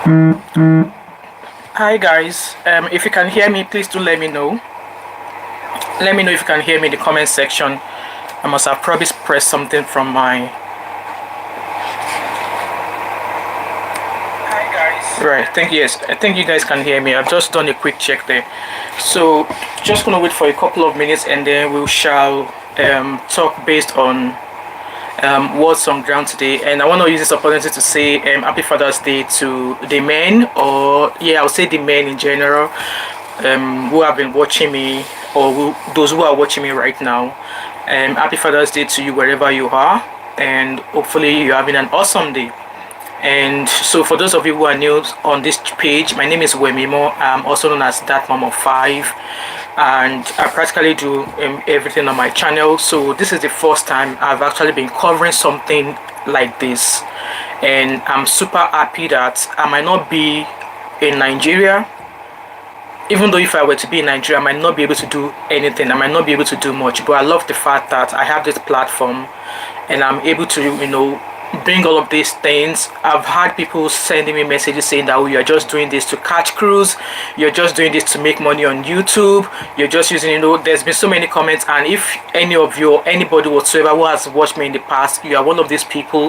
Hi guys, if you can hear me, please do let me know. Let me know if you can hear me in the comment section. I must have probably pressed something from my... Hi guys. Right, yes, I think you guys can hear me. I've just done a quick check there. So, just gonna wait for a couple of minutes and then we shall talk based on what's on ground today. And I want to use this opportunity to say happy Father's Day to the men, or yeah, I'll say the men in general, who have been watching me, or those who are watching me right now. Happy Father's Day to you wherever you are, and hopefully you're having an awesome day. And so for those of you who are new on this page, my name is Wemimo. I'm also known as Thatmumof5, and I practically do everything on my channel. So this is the first time I've actually been covering something like this, and I'm super happy that I might not be in Nigeria. Even though if I were to be in Nigeria, I might not be able to do anything. I might not be able to do much, but I love the fact that I have this platform and I'm able to, bring all of these things. I've had people sending me messages saying that, oh, you're just doing this to catch crews, you're just doing this to make money on YouTube, you're just using, there's been so many comments. And if any of you or anybody whatsoever who has watched me in the past, you are one of these people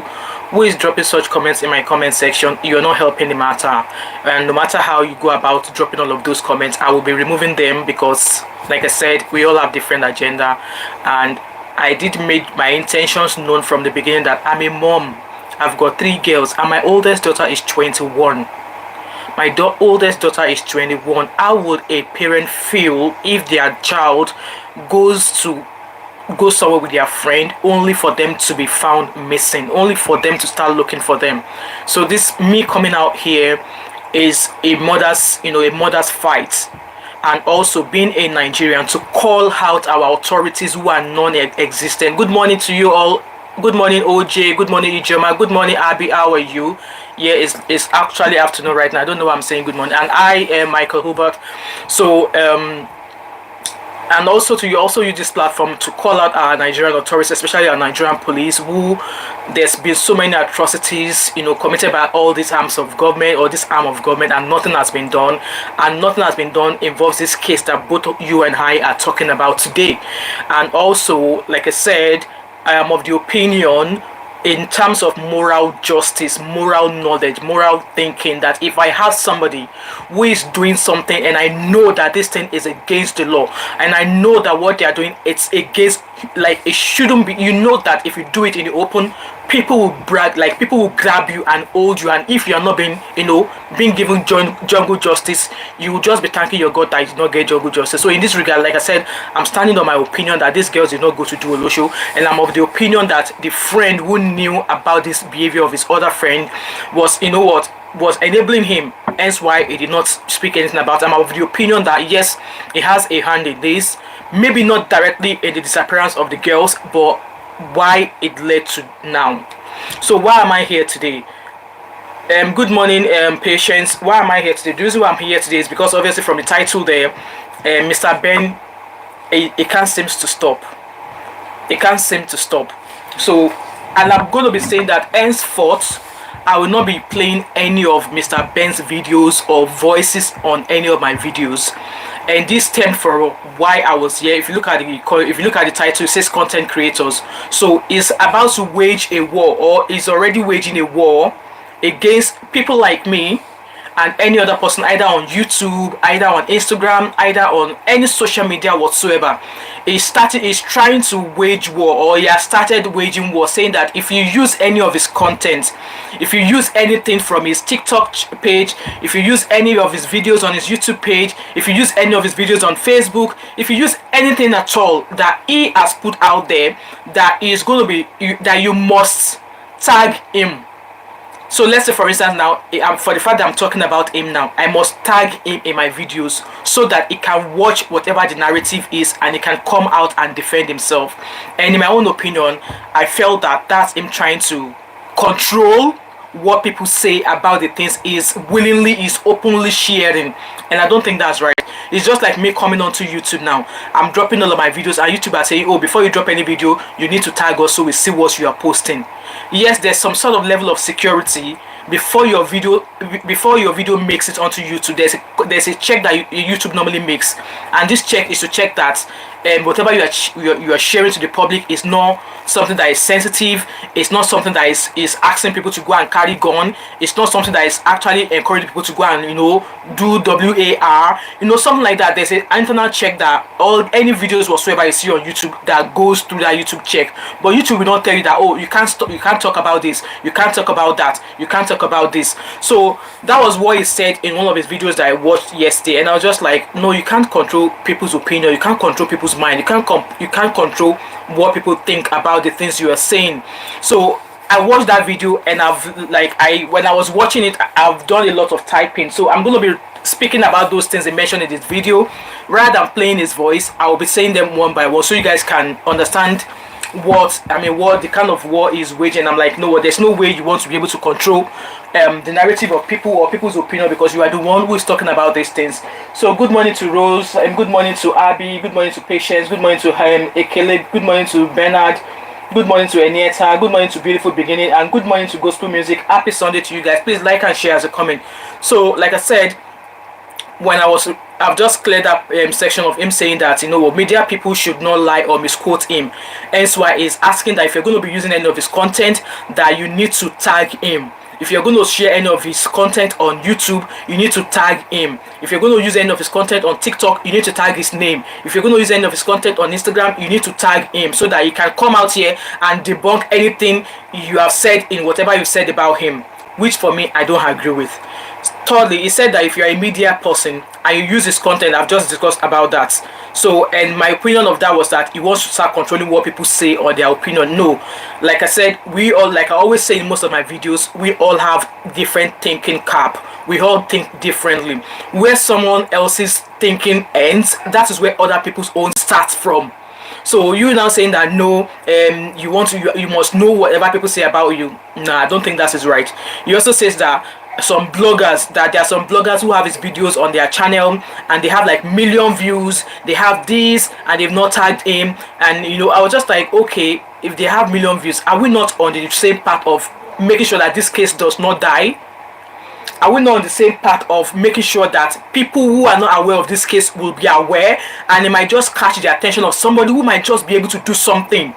who is dropping such comments in my comment section, you're not helping the matter. And no matter how you go about dropping all of those comments, I will be removing them, because like I said, we all have different agenda, and I did make my intentions known from the beginning that I'm a mom. I've got 3 girls and my oldest daughter is 21. My oldest daughter is 21. How would a parent feel if their child goes somewhere with their friend only for them to be found missing, only for them to start looking for them? So this, me coming out here, is a mother's fight. And also being a Nigerian, to call out our authorities who are non-existent. Good morning to you all. Good morning, OJ. Good morning, Ijoma. Good morning, Abby. How are you? Yeah, it's actually afternoon right now. I don't know why I'm saying good morning. And I am Michael Hubert. So and also to also use this platform to call out our Nigerian authorities, especially our Nigerian police, who there's been so many atrocities committed by all these arms of government, or this arm of government, and nothing has been done. And nothing has been done involves this case that both you and I are talking about today. And also, like I said, I am of the opinion, in terms of moral justice, moral knowledge, moral thinking, that if I have somebody who is doing something and I know that this thing is against the law, and I know that what they are doing, it's against, like, it shouldn't be, that if you do it in the open, people will brag, like people will grab you and hold you, and if you are not being given jungle justice, you will just be thanking your God that you did not get jungle justice. So in this regard, like I said, I'm standing on my opinion that these girls did not go to do a Olosho, and I'm of the opinion that the friend who knew about this behavior of his other friend was enabling him, hence why he did not speak anything about him. I'm of the opinion that yes, he has a hand in this, maybe not directly in the disappearance of the girls, but why it led to now. So why am I here today? Good morning, patience. Why am I here today? The reason why I'm here today is because obviously from the title there, Mr. Ben, it can't seem to stop. It can't seem to stop. So, and I'm going to be saying that henceforth, I will not be playing any of Mr. Ben's videos or voices on any of my videos. And this stemmed for why I was here. If you look at the title, it says content creators. So it's about to wage a war, or is already waging a war against people like me and any other person, either on YouTube, either on Instagram, either on any social media whatsoever. He's trying to wage war, or he has started waging war, saying that if you use any of his content, if you use anything from his TikTok page, if you use any of his videos on his YouTube page, if you use any of his videos on Facebook, if you use anything at all that he has put out there, that is going to be, that you must tag him. So let's say, for instance, now, for the fact that I'm talking about him now, I must tag him in my videos so that he can watch whatever the narrative is and he can come out and defend himself. And in my own opinion, I felt that that's him trying to control what people say about the things is openly sharing, and I don't think that's right. It's just like me coming onto YouTube now. I'm dropping all of my videos, and YouTube are saying, oh, before you drop any video, you need to tag us so we see what you are posting. Yes, there's some sort of level of security, before your video makes it onto YouTube, there's a check that YouTube normally makes, and this check is to check that whatever you are sharing to the public is not something that is sensitive. It's not something that is asking people to go and carry gun. It's not something that is actually encouraging people to go and do WAR, something like that. There's an internal check that any videos whatsoever you see on YouTube that goes through that YouTube check. But YouTube will not tell you that, oh, you can't talk about this, you can't talk about that, you can't talk about this. So that was what he said in one of his videos that I watched yesterday, and I was just like, no, you can't control people's opinion, you can't control people's mind, you can't control what people think about the things you are saying. So I watched that video, and when I was watching it, I've done a lot of typing, so I'm going to be speaking about those things he mentioned in this video. Rather than playing his voice, I will be saying them one by one so you guys can understand what the kind of war is waging. I'm like, no, there's no way you want to be able to control the narrative of people or people's opinion, because you are the one who is talking about these things. So good morning to Rose, and good morning to Abby, good morning to Patience, good morning to Ekele, good morning to Bernard, good morning to Enieta, good morning to Beautiful Beginning, and good morning to Gospel Music. Happy Sunday to you guys. Please like and share as a comment. So like I said, I've just cleared up section of him saying that media people should not lie or misquote him. Hence why he's asking that if you're going to be using any of his content, that you need to tag him. If you're going to share any of his content on YouTube, you need to tag him. If you're going to use any of his content on TikTok, you need to tag his name. If you're going to use any of his content on Instagram, you need to tag him, so that he can come out here and debunk anything you have said in whatever you said about him, which for me, I don't agree with. Thirdly, he said that if you're a media person and you use his content, I've just discussed about that. So, and my opinion of that was that he wants to start controlling what people say or their opinion. No, like I said, we all, like I always say in most of my videos, we all have different thinking cap. We all think differently. Where someone else's thinking ends, that is where other people's own starts from. So you now saying that no, you must know whatever people say about you. Nah, I don't think that is right. He also says that there are some bloggers who have his videos on their channel and they have like million views, they have this, and they've not tagged him. And I was just like, okay, if they have million views, are we not on the same path of making sure that this case does not die? Are we not on the same path of making sure that people who are not aware of this case will be aware, and it might just catch the attention of somebody who might just be able to do something?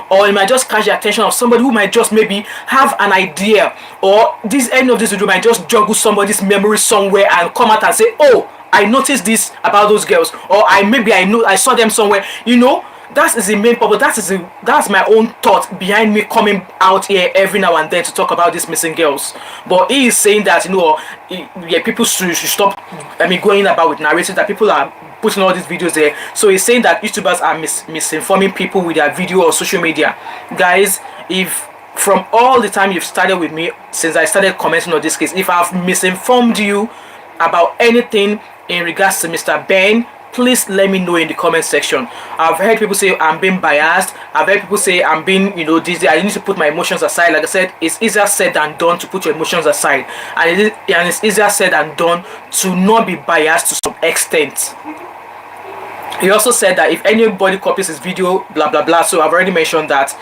Or it might just catch the attention of somebody who might just maybe have an idea, or end of this video might just juggle somebody's memory somewhere and come out and say, oh, I noticed this about those girls, or I saw them somewhere. That is the main purpose. That's my own thought behind me coming out here every now and then to talk about these missing girls. But he is saying that people should stop going about with narratives that people are putting all these videos there. So he's saying that YouTubers are misinforming people with their video or social media. Guys, if from all the time you've started with me since I started commenting on this case, if I've misinformed you about anything in regards to Mr. Ben, please let me know in the comment section. I've heard people say I'm being biased. I've heard people say I'm being, I need to put my emotions aside. Like I said, it's easier said than done to put your emotions aside, and it's easier said than done to not be biased to some extent. He also said that if anybody copies his video, blah blah blah. So I've already mentioned that.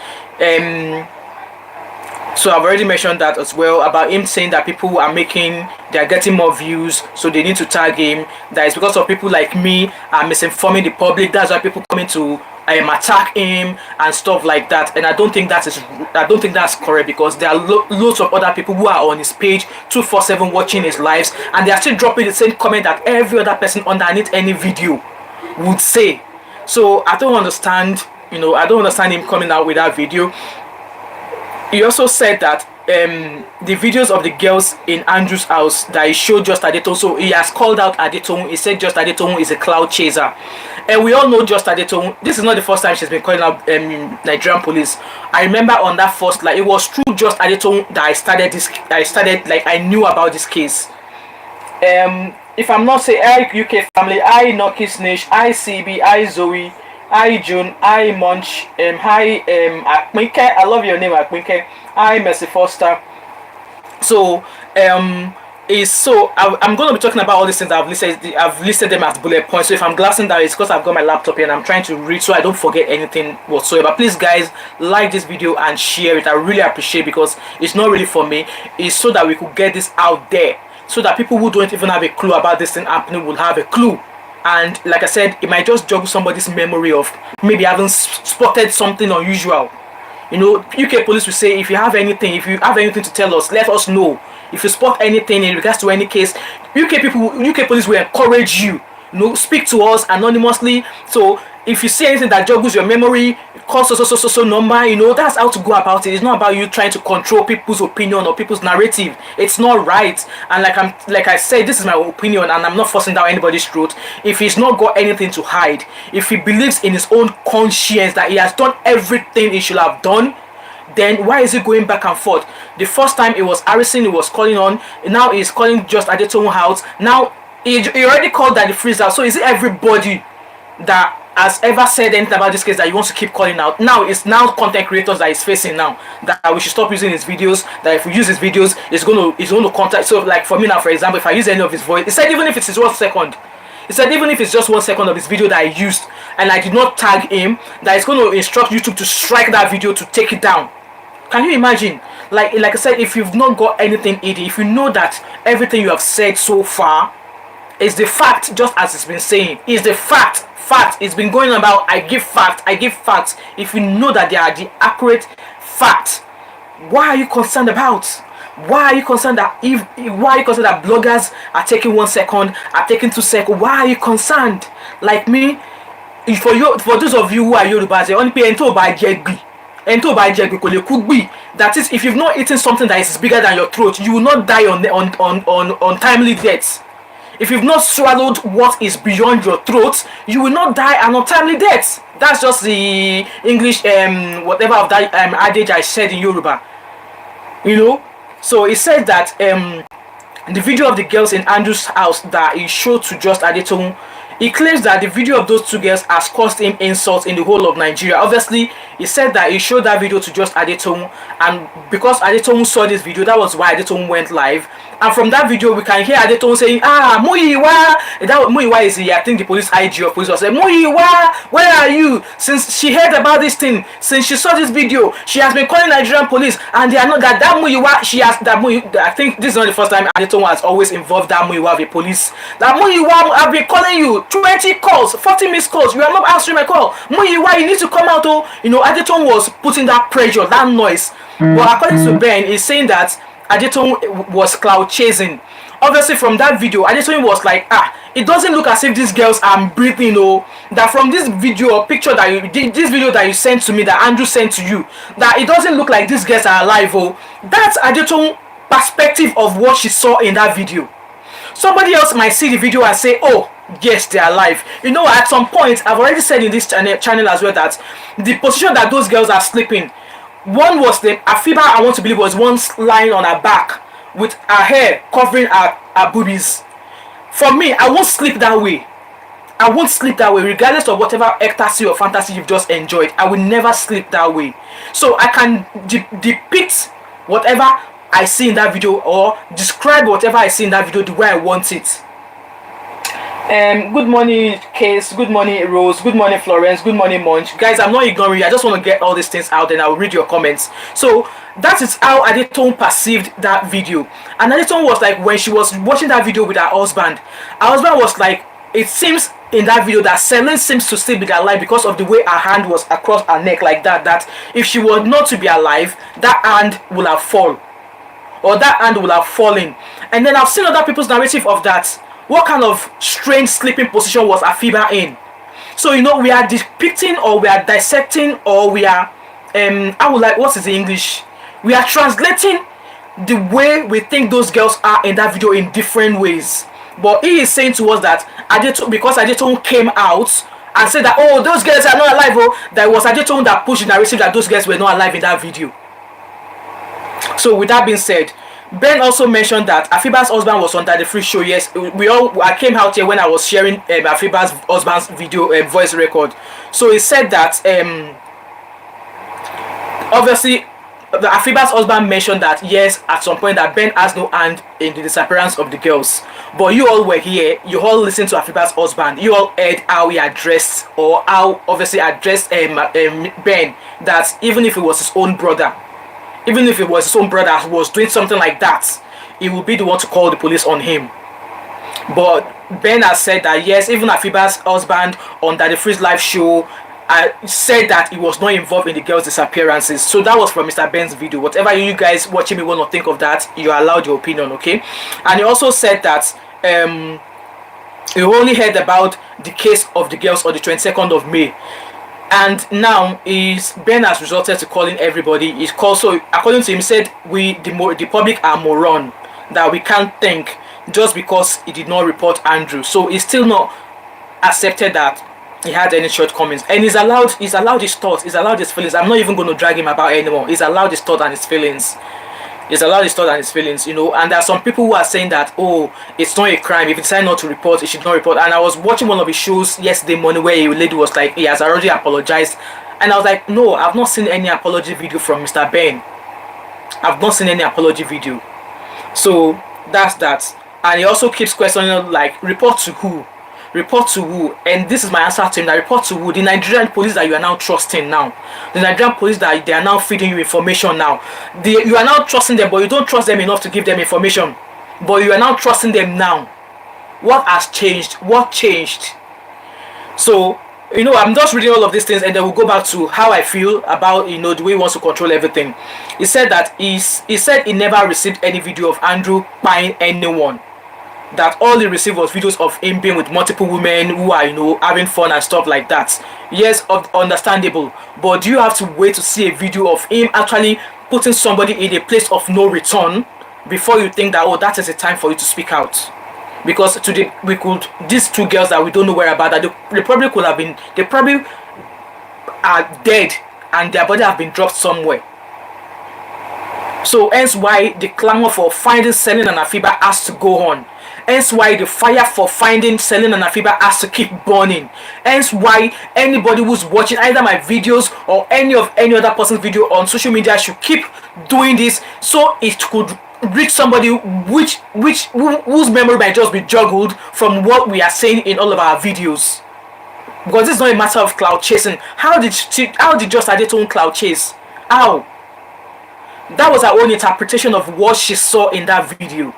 As well, about him saying that people they're getting more views, so they need to tag him. That is because of people like me are misinforming the public. That's why people coming to attack him and stuff like that. And I don't think that's correct, because there are loads of other people who are on his page 247 watching his lives, and they are still dropping the same comment that every other person underneath any video would say. So I don't understand. I don't understand him coming out with that video. He also said that the videos of the girls in Andrew's house that he showed Just Adetone, so he has called out Adetone. He said Just Adetone is a cloud chaser, and we all know Just Adetone. This is not the first time she's been calling out Nigerian police. I remember on that first, it was through Just Adetone that I knew about this case. If I'm not saying, hi UK family, hi Noki Snitch, hi CB, hi Zoe, hi June, hi Munch, hi Akminke, I love your name Akminke, hi Mercy Foster. So is, so I'm going to be talking about all these things I've listed them as bullet points. So if I'm glancing down, it's because I've got my laptop here and I'm trying to read so I don't forget anything whatsoever. Please guys, like this video and share it. I really appreciate it, because it's not really for me, it's so that we could get this out there, so that people who don't even have a clue about this thing happening will have a clue. And like I said, it might just jog somebody's memory of maybe having spotted something unusual. You know, UK police will say, if you have anything to tell us, let us know. If you spot anything in regards to any case, UK police will encourage you. You know, speak to us anonymously. So if you see anything that joggles your memory, call so number. You know, that's how to go about it. It's not about you trying to control people's opinion or people's narrative. It's not right. And like I said, this is my opinion, and I'm not forcing down anybody's throat. If he's not got anything to hide, if he believes in his own conscience that he has done everything he should have done, then why is he going back and forth? The first time it was harassing, he was calling on. Now he's calling just Adetoun house. Now he already called that the freezer. So is it everybody that has ever said anything about this case that he wants to keep calling out? Now it's now content creators that he's facing now, that we should stop using his videos, that if we use his videos, it's going to contact. So like for me now, for example, if I use any of his voice, he said even if it's just 1 second, he said even if it's just 1 second of his video that I used and I did not tag him, that it's going to instruct YouTube to strike that video, to take it down. Can you imagine? Like I said, if you've not got anything hidden, if you know that everything you have said so far is the fact, just as it's been saying, is the fact, it's been going about, I give facts. If you know that they are the accurate facts, why are you concerned about? Why are you concerned that bloggers are taking 1 second, are taking 2 seconds? Why are you concerned? Like me, for those of you who are Yorubas, they only pay into by JB. That is, if you've not eaten something that is bigger than your throat, you will not die on timely deaths. If you've not swallowed what is beyond your throat, you will not die an untimely death. That's just the English whatever of that adage I said in Yoruba. You know, so it said that the video of the girls in Andrew's house that he showed to just Adetoun, he claims that the video of those two girls has caused him insults in the whole of Nigeria. Obviously, he said that he showed that video to just Adetoun, and because Adetoun saw this video, that was why Adetoun went live. And from that video, we can hear Adetoun saying, Muyiwa. That Muyiwa is, I think, the police IG of police was saying, Muyiwa, where are you? Since she heard about this thing, since she saw this video, she has been calling Nigerian police, and they are not that Muyiwa. She has that Muyiwa. I think this is not the first time Adetoun has always involved that Muyiwa of the police. That Muyiwa, I've been calling you 20 calls, 40 missed calls. You are not answering my call. Muyiwa, you need to come out. Oh, you know, Adetoun was putting that pressure, that noise. But according to Ben, he's saying that Adetoun was cloud chasing. Obviously, from that video, Adetoun was like, it doesn't look as if these girls are breathing. Oh, that from this video or picture that this video that you sent to me, that Andrew sent to you, that it doesn't look like these girls are alive. Oh, that's Adetoun's perspective of what she saw in that video. Somebody else might see the video and say, oh, yes, they are alive. You know, at some point, I've already said in this channel as well that the position that those girls are sleeping, one was the Afiba, I want to believe, was one lying on her back with her hair covering her boobies. For me, I won't sleep that way. I won't sleep that way, regardless of whatever ecstasy or fantasy you've just enjoyed. I will never sleep that way. So I can depict whatever I see in that video, or describe whatever I see in that video the way I want it. Good morning, Case. Good morning, Rose. Good morning, Florence. Good morning, Munch. Guys, I'm not ignoring you. I just want to get all these things out, and I'll read your comments. So that is how Adetoun perceived that video. And Adetoun was like, when she was watching that video with her husband was like, it seems in that video that Celine seems to still be alive because of the way her hand was across her neck like that. That if she were not to be alive, that hand will have fallen, or that hand will have fallen. And then I've seen other people's narrative of that. What kind of strange sleeping position was Afiba in? So, you know, we are depicting, or we are dissecting, or we are what is the English? We are translating the way we think those girls are in that video in different ways. But he is saying to us that because Adetoun came out and said that, oh, those girls are not alive, oh, that was Adetoun that pushed the narrative that those girls were not alive in that video. So with that being said, Ben also mentioned that Afiba's husband was on the free show. Yes, I came out here when I was sharing Afiba's husband's video voice record. So he said that obviously the Afiba's husband mentioned that yes, at some point that Ben has no hand in the disappearance of the girls. But you all were here, you all listened to Afiba's husband, you all heard how he addressed, or how obviously addressed Ben, that even if it was his own brother, even if it was his own brother who was doing something like that, he would be the one to call the police on him. But Ben has said that yes, even Afiba's husband on that the Freeze Live show said that he was not involved in the girls' disappearances. So that was from Mr. Ben's video. Whatever you guys watching me want to think of that, you are allowed your opinion, okay? And he also said that he only heard about the case of the girls on the 22nd of May. And now Ben has resorted to calling everybody. He's called, so according to him, said the public are moron, that we can't think just because he did not report Andrew. So he's still not accepted that he had any shortcomings, and he's allowed his thoughts, he's allowed his feelings. I'm not even going to drag him about anymore. He's allowed his thoughts and his feelings. He's allowed his thoughts and his feelings, you know. And there are some people who are saying that, oh, it's not a crime. If he decided not to report, he should not report. And I was watching one of his shows yesterday morning where a lady was like, he has already apologized. And I was like, no, I've not seen any apology video from Mr. Ben. I've not seen any apology video. So that's that. And he also keeps questioning, like, report to who? Report to who? And this is my answer to him, that report to who? The Nigerian police that you are now trusting now. The Nigerian police that they are now feeding you information now. You are now trusting them, but you don't trust them enough to give them information. But you are now trusting them now. What has changed? What changed? So, you know, I'm just reading all of these things, and then we'll go back to how I feel about, you know, the way he wants to control everything. He said that he said he never received any video of Andrew buying anyone. That all he received was videos of him being with multiple women who are, you know, having fun and stuff like that. Yes, understandable. But do you have to wait to see a video of him actually putting somebody in a place of no return before you think that, oh, that is a time for you to speak out? Because today these two girls that we don't know where about, that they probably could have been, they probably are dead and their body have been dropped somewhere. So hence why the clamor for finding Celine and Afiba has to go on. Hence why the fire for finding Celine and Afiba has to keep burning. Hence why anybody who's watching either my videos or any other person's video on social media should keep doing this, so it could reach somebody whose memory might just be juggled from what we are saying in all of our videos. Because this is not a matter of cloud chasing. How did Just Adetone cloud chase? How? That was her own interpretation of what she saw in that video.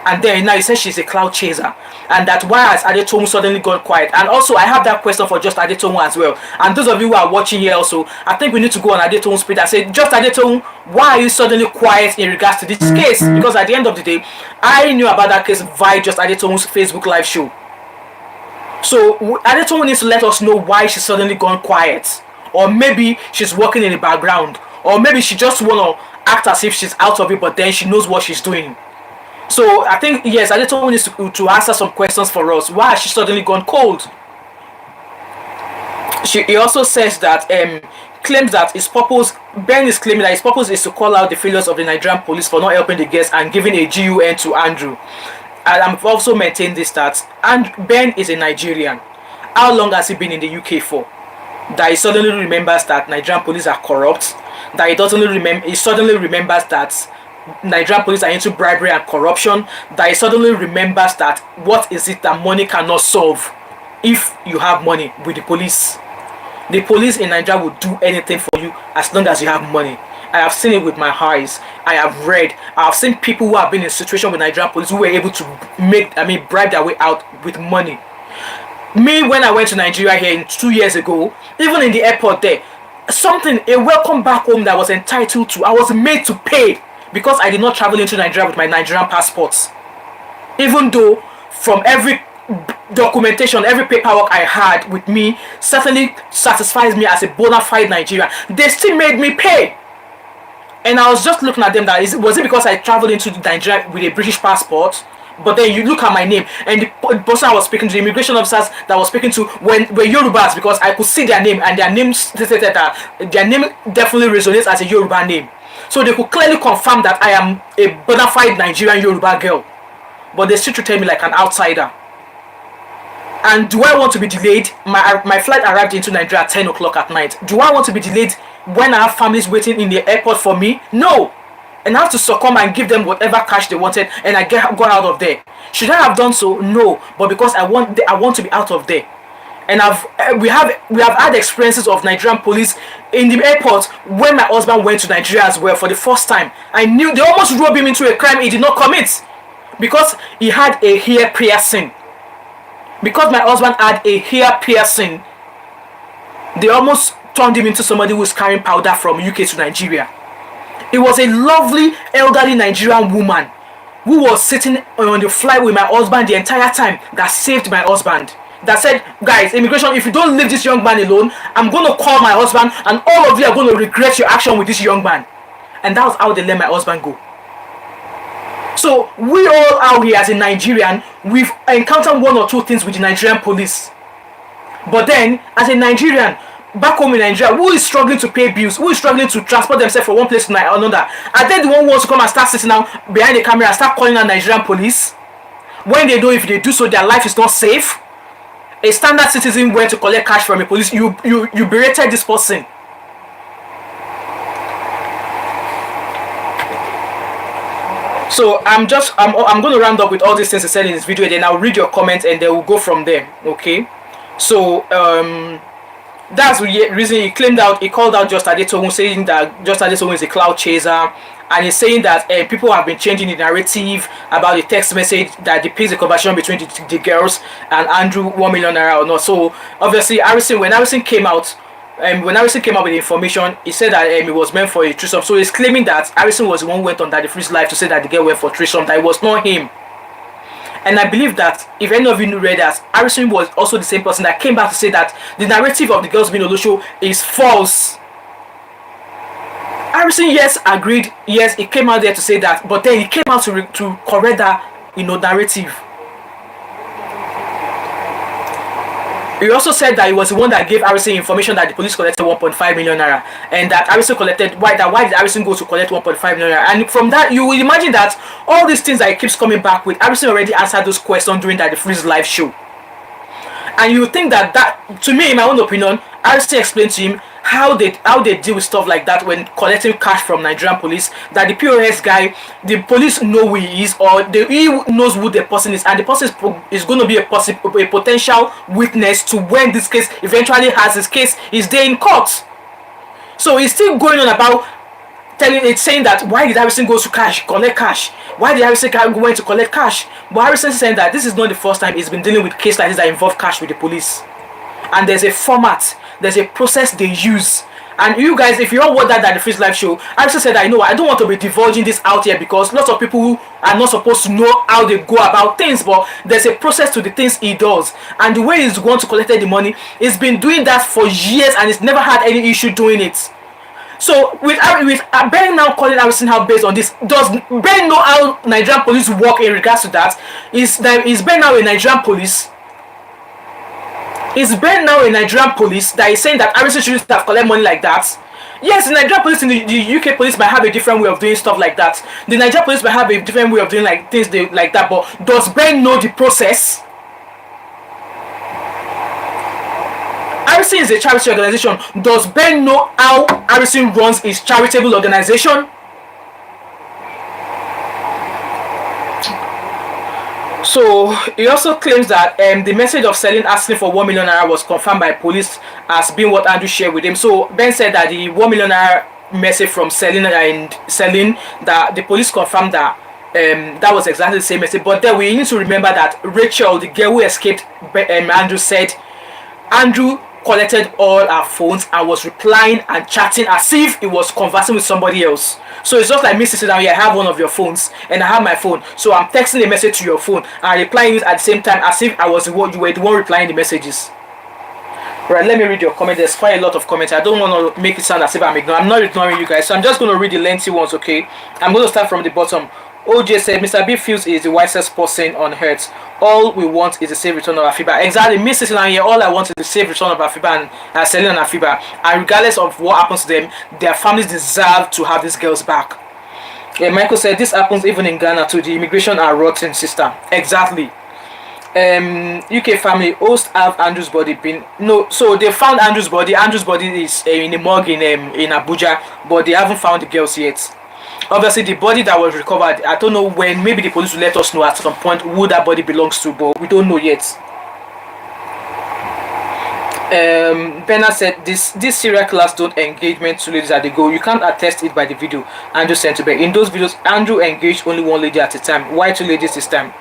And then now he says she's a cloud chaser, and that why has Adetone suddenly gone quiet? And also I have that question for Just Adetone as well. And those of you who are watching here also, I think we need to go on Adetone's page and say, Just Adetone, why are you suddenly quiet in regards to this case? Because at the end of the day, I knew about that case via Just Adetone's Facebook live show. So Adetone needs to let us know why she's suddenly gone quiet, or maybe she's working in the background, or maybe she just wanna act as if she's out of it, but then she knows what she's doing. So I think, yes, Adetone needs to answer some questions for us. Why has she suddenly gone cold? He also says that claims that Ben is claiming that his purpose is to call out the failures of the Nigerian police for not helping the guests and giving a GUN to Andrew. And I'm also maintained this, that Ben is a Nigerian. How long has he been in the UK for? That he suddenly remembers that Nigerian police are corrupt. That he suddenly remembers that Nigerian police are into bribery and corruption. That he suddenly remembers that what is it that money cannot solve if you have money with the police. The police in Nigeria will do anything for you as long as you have money. I have seen it with my eyes. I have seen people who have been in a situation with Nigerian police who were able to bribe their way out with money. Me, when I went to Nigeria here 2 years ago, even in the airport there, a welcome back home that I was entitled to, I was made to pay because I did not travel into Nigeria with my Nigerian passports. Even though from every documentation, every paperwork I had with me certainly satisfies me as a bona fide Nigerian, they still made me pay. And I was just looking at them, was it because I traveled into Nigeria with a British passport? But then you look at my name, and the person I was speaking to, the immigration officers that I was speaking to, were Yorubas, because I could see their name, and their name definitely resonates as a Yoruba name. So they could clearly confirm that I am a bona fide Nigerian Yoruba girl. But they still treated me like an outsider. And do I want to be delayed? My flight arrived into Nigeria at 10 o'clock at night. Do I want to be delayed when I have families waiting in the airport for me? No. And I have to succumb and give them whatever cash they wanted, and I got out of there. Should I have done so? No. But because I want to be out of there. And we have had experiences of Nigerian police in the airport when my husband went to Nigeria as well for the first time. I knew they almost robbed him into a crime he did not commit because he had a hair piercing. Because my husband had a hair piercing, they almost turned him into somebody who was carrying powder from UK to Nigeria. It was a lovely elderly Nigerian woman who was sitting on the flight with my husband the entire time that saved my husband. That said, guys, immigration, if you don't leave this young man alone, I'm going to call my husband and all of you are going to regret your action with this young man. And that was how they let my husband go. So we all out here as a Nigerian, we've encountered one or two things with the Nigerian police. But then, as a Nigerian, back home in Nigeria, who is struggling to pay bills, who is struggling to transport themselves from one place to another, are they the one who wants to come and start sitting down behind the camera and start calling out Nigerian police? When they know if they do so, their life is not safe? A standard citizen went to collect cash from a police, you berated this person. So I'm going to round up with all these things I said in this video, and then I'll read your comments and then we'll go from there. Okay, so that's the reason he called out Just Adetohun, saying that Just Adetohun is a cloud chaser, and he's saying that people have been changing the narrative about the text message that depicts the conversation between the girls and Andrew 1 million naira or not. So obviously when Harrison came out with the information, he said that it was meant for a threesome. So he's claiming that Harrison was the one who went on Daddy Freeze live to say that the girl went for threesome, that it was not him. And I believe that if any of you read that, Harrison was also the same person that came back to say that the narrative of the girls being Olosho is false. Harrison, yes, agreed. Yes, he came out there to say that, but then he came out to correct that, narrative. He also said that he was the one that gave Harrison information that the police collected 1.5 million naira, and that Harrison collected. Why did Harrison go to collect 1.5 million naira? And from that, you will imagine that all these things that he keeps coming back with, Harrison already answered those questions during that the Freeze live show. And you think that to me, in my own opinion, Harrison explained to him how they deal with stuff like that when collecting cash from Nigerian police, that the POS guy, the police know who he is, or he knows who the person is, and the person is going to be a potential witness to when this case eventually has his case is there in court. So he's still going on about saying that why did Harrison go to collect cash? Why did Harrison go to collect cash? But Harrison is saying that this is not the first time he's been dealing with cases like this that involve cash with the police. And there's a format, there's a process they use. And you guys, if you don't watch that the Freeze live show, I also said that I don't want to be divulging this out here because lots of people who are not supposed to know how they go about things, but there's a process to the things he does. And the way he's going to collect the money, he's been doing that for years and he's never had any issue doing it. So with Ben now calling Harrison out based on this, does Ben know how Nigerian police work in regards to that? Is Ben now a Nigerian police? Is Ben now a Nigerian police that is saying that Harrison shouldn't have collect money like that? Yes, the Nigerian police and the UK police might have a different way of doing stuff like that. The Nigerian police might have a different way of doing things like that. But does Ben know the process? Harrison is a charity organization. Does Ben know how Harrison runs his charitable organization? So he also claims that the message of Celine asking for 1 million naira was confirmed by police as being what Andrew shared with him. So Ben said that the 1 million naira message from Celine that the police confirmed that that was exactly the same message. But then we need to remember that Rachel, the girl who escaped, Andrew said Andrew collected all our phones and was replying and chatting as if he was conversing with somebody else. So it's just like me sitting down here, I have one of your phones and I have my phone, so I'm texting a message to your phone and replying it at the same time as if you were the one replying the messages. Right, let me read your comment. There's quite a lot of comments. I don't want to make it sound as if I'm ignoring. I'm not ignoring you guys, so I'm just going to read the lengthy ones. Okay, I'm going to start from the bottom. OJ said Mr. B feels he is the wisest person on earth. All we want is the safe return of Afiba. Exactly, me sitting down here, all I want is the safe return of Afiba and Celine Afiba. And regardless of what happens to them, their families deserve to have these girls back. Yeah, Michael said this happens even in Ghana too. The immigration are rotten, sister. Exactly. UK family host have Andrew's body been no, so they found Andrew's body. Andrew's body is in a morgue in Abuja, but they haven't found the girls yet. Obviously the body that was recovered, I don't know when, maybe the police will let us know at some point who that body belongs to, but we don't know yet. Bernard said this serial killers don't engagement two ladies at the go. You can't attest it by the video Andrew sent to bed. In those videos, Andrew engaged only one lady at a time. Why two ladies this time?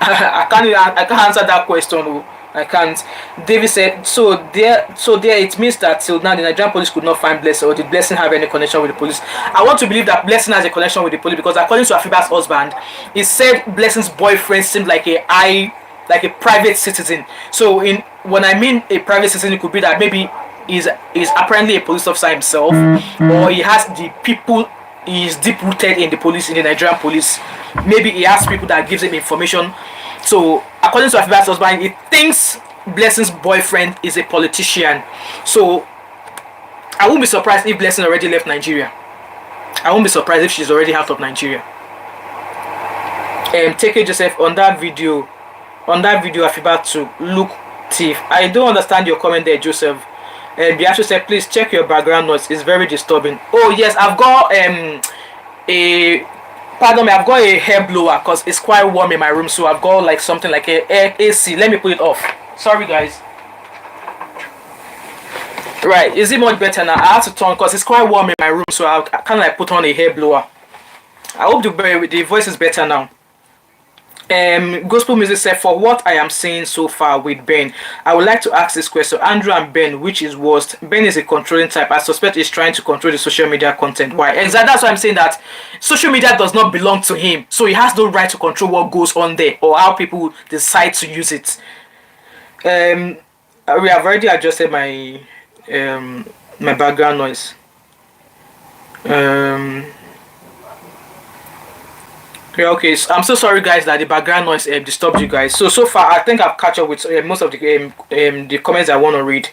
I can't answer that question. Oh, I can't. David said so there it means that till now the Nigerian police could not find Blessing, or did Blessing have any connection with the police? I want to believe that Blessing has a connection with the police, because according to Afiba's husband, he said Blessing's boyfriend seemed like a private citizen. So when I mean a private citizen, it could be that maybe he's apparently a police officer himself, or he has the people, he is deep rooted in the police, in the Nigerian police. Maybe he has people that gives him information. So according to Afiba's husband, he thinks Blessing's boyfriend is a politician. So I won't be surprised if Blessing already left Nigeria. I won't be surprised if she's already out of Nigeria. Take it, Joseph, on that video Afiba to look thief. I don't understand your comment there, Joseph. Beatrice said, please check your background noise, it's very disturbing. Oh yes, I've got I've got a hair blower because it's quite warm in my room, so I've got like something like a AC. Let me put it off. Sorry guys. Right, is it much better now? I have to turn because it's quite warm in my room, so I kind of like put on a hair blower. I hope the voice is better now. Gospel music said, for what I am seeing so far with Ben, I would like to ask this question: Andrew and Ben, which is worst? Ben is a controlling type. I suspect he's trying to control the social media content. Why? Exactly, that's why I'm saying that social media does not belong to him, so he has no right to control what goes on there or how people decide to use it. We have already adjusted my my background noise. Yeah, okay, so I'm so sorry guys that the background noise disturbed you guys. So far I think I've catch up with most of the comments I want to read.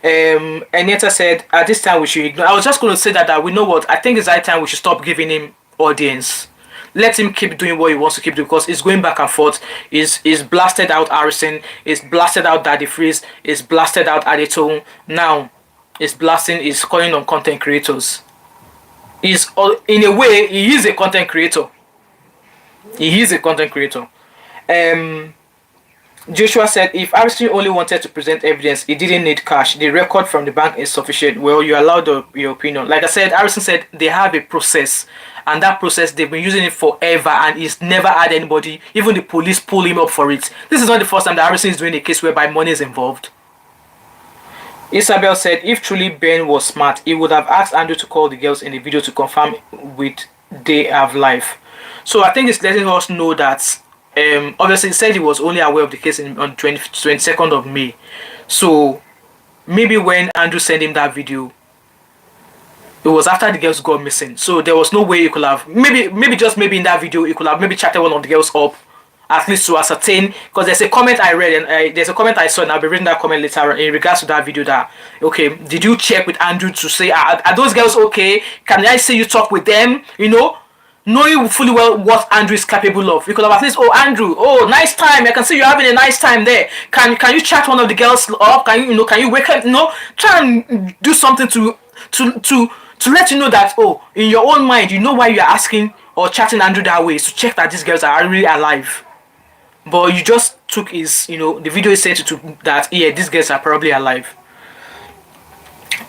Anita said, at this time we should ignore. I was just going to say that we know what, I think it's high time we should stop giving him audience. Let him keep doing what he wants to keep doing, because it's going back and forth. Is blasted out harassing, is blasted out Daddy Freeze, is blasted out Adetone. Now is blasting, is calling on content creators. Is in a way he is a content creator. He is a content creator. Joshua said, if Aristide only wanted to present evidence, he didn't need cash. The record from the bank is sufficient. Well, you allowed your opinion. Like I said, Aristide said they have a process, and that process they've been using it forever, and he's never had anybody, even the police, pull him up for it. This is not the first time that Aristide is doing a case whereby money is involved. Isabel said, if truly Ben was smart, he would have asked Andrew to call the girls in the video to confirm with they have life. So I think it's letting us know that obviously he said he was only aware of the case on 22nd of May. So maybe when Andrew sent him that video, it was after the girls got missing. So there was no way he could have, maybe in that video he could have maybe chatted one of the girls up, at least to ascertain, because there's a comment I read, and there's a comment I saw, and I'll be reading that comment later in regards to that video, that okay, did you check with Andrew to say are those girls okay? Can I see you talk with them? You know, knowing fully well what Andrew is capable of. You could have at least, oh Andrew, oh nice time, I can see you're having a nice time there. Can you chat one of the girls up? Can you wake up? Try and do something to let you know that, oh, in your own mind, you know why you're asking or chatting Andrew that way, is to check that these girls are really alive. But you just took his, the video is saying to that, yeah, these girls are probably alive.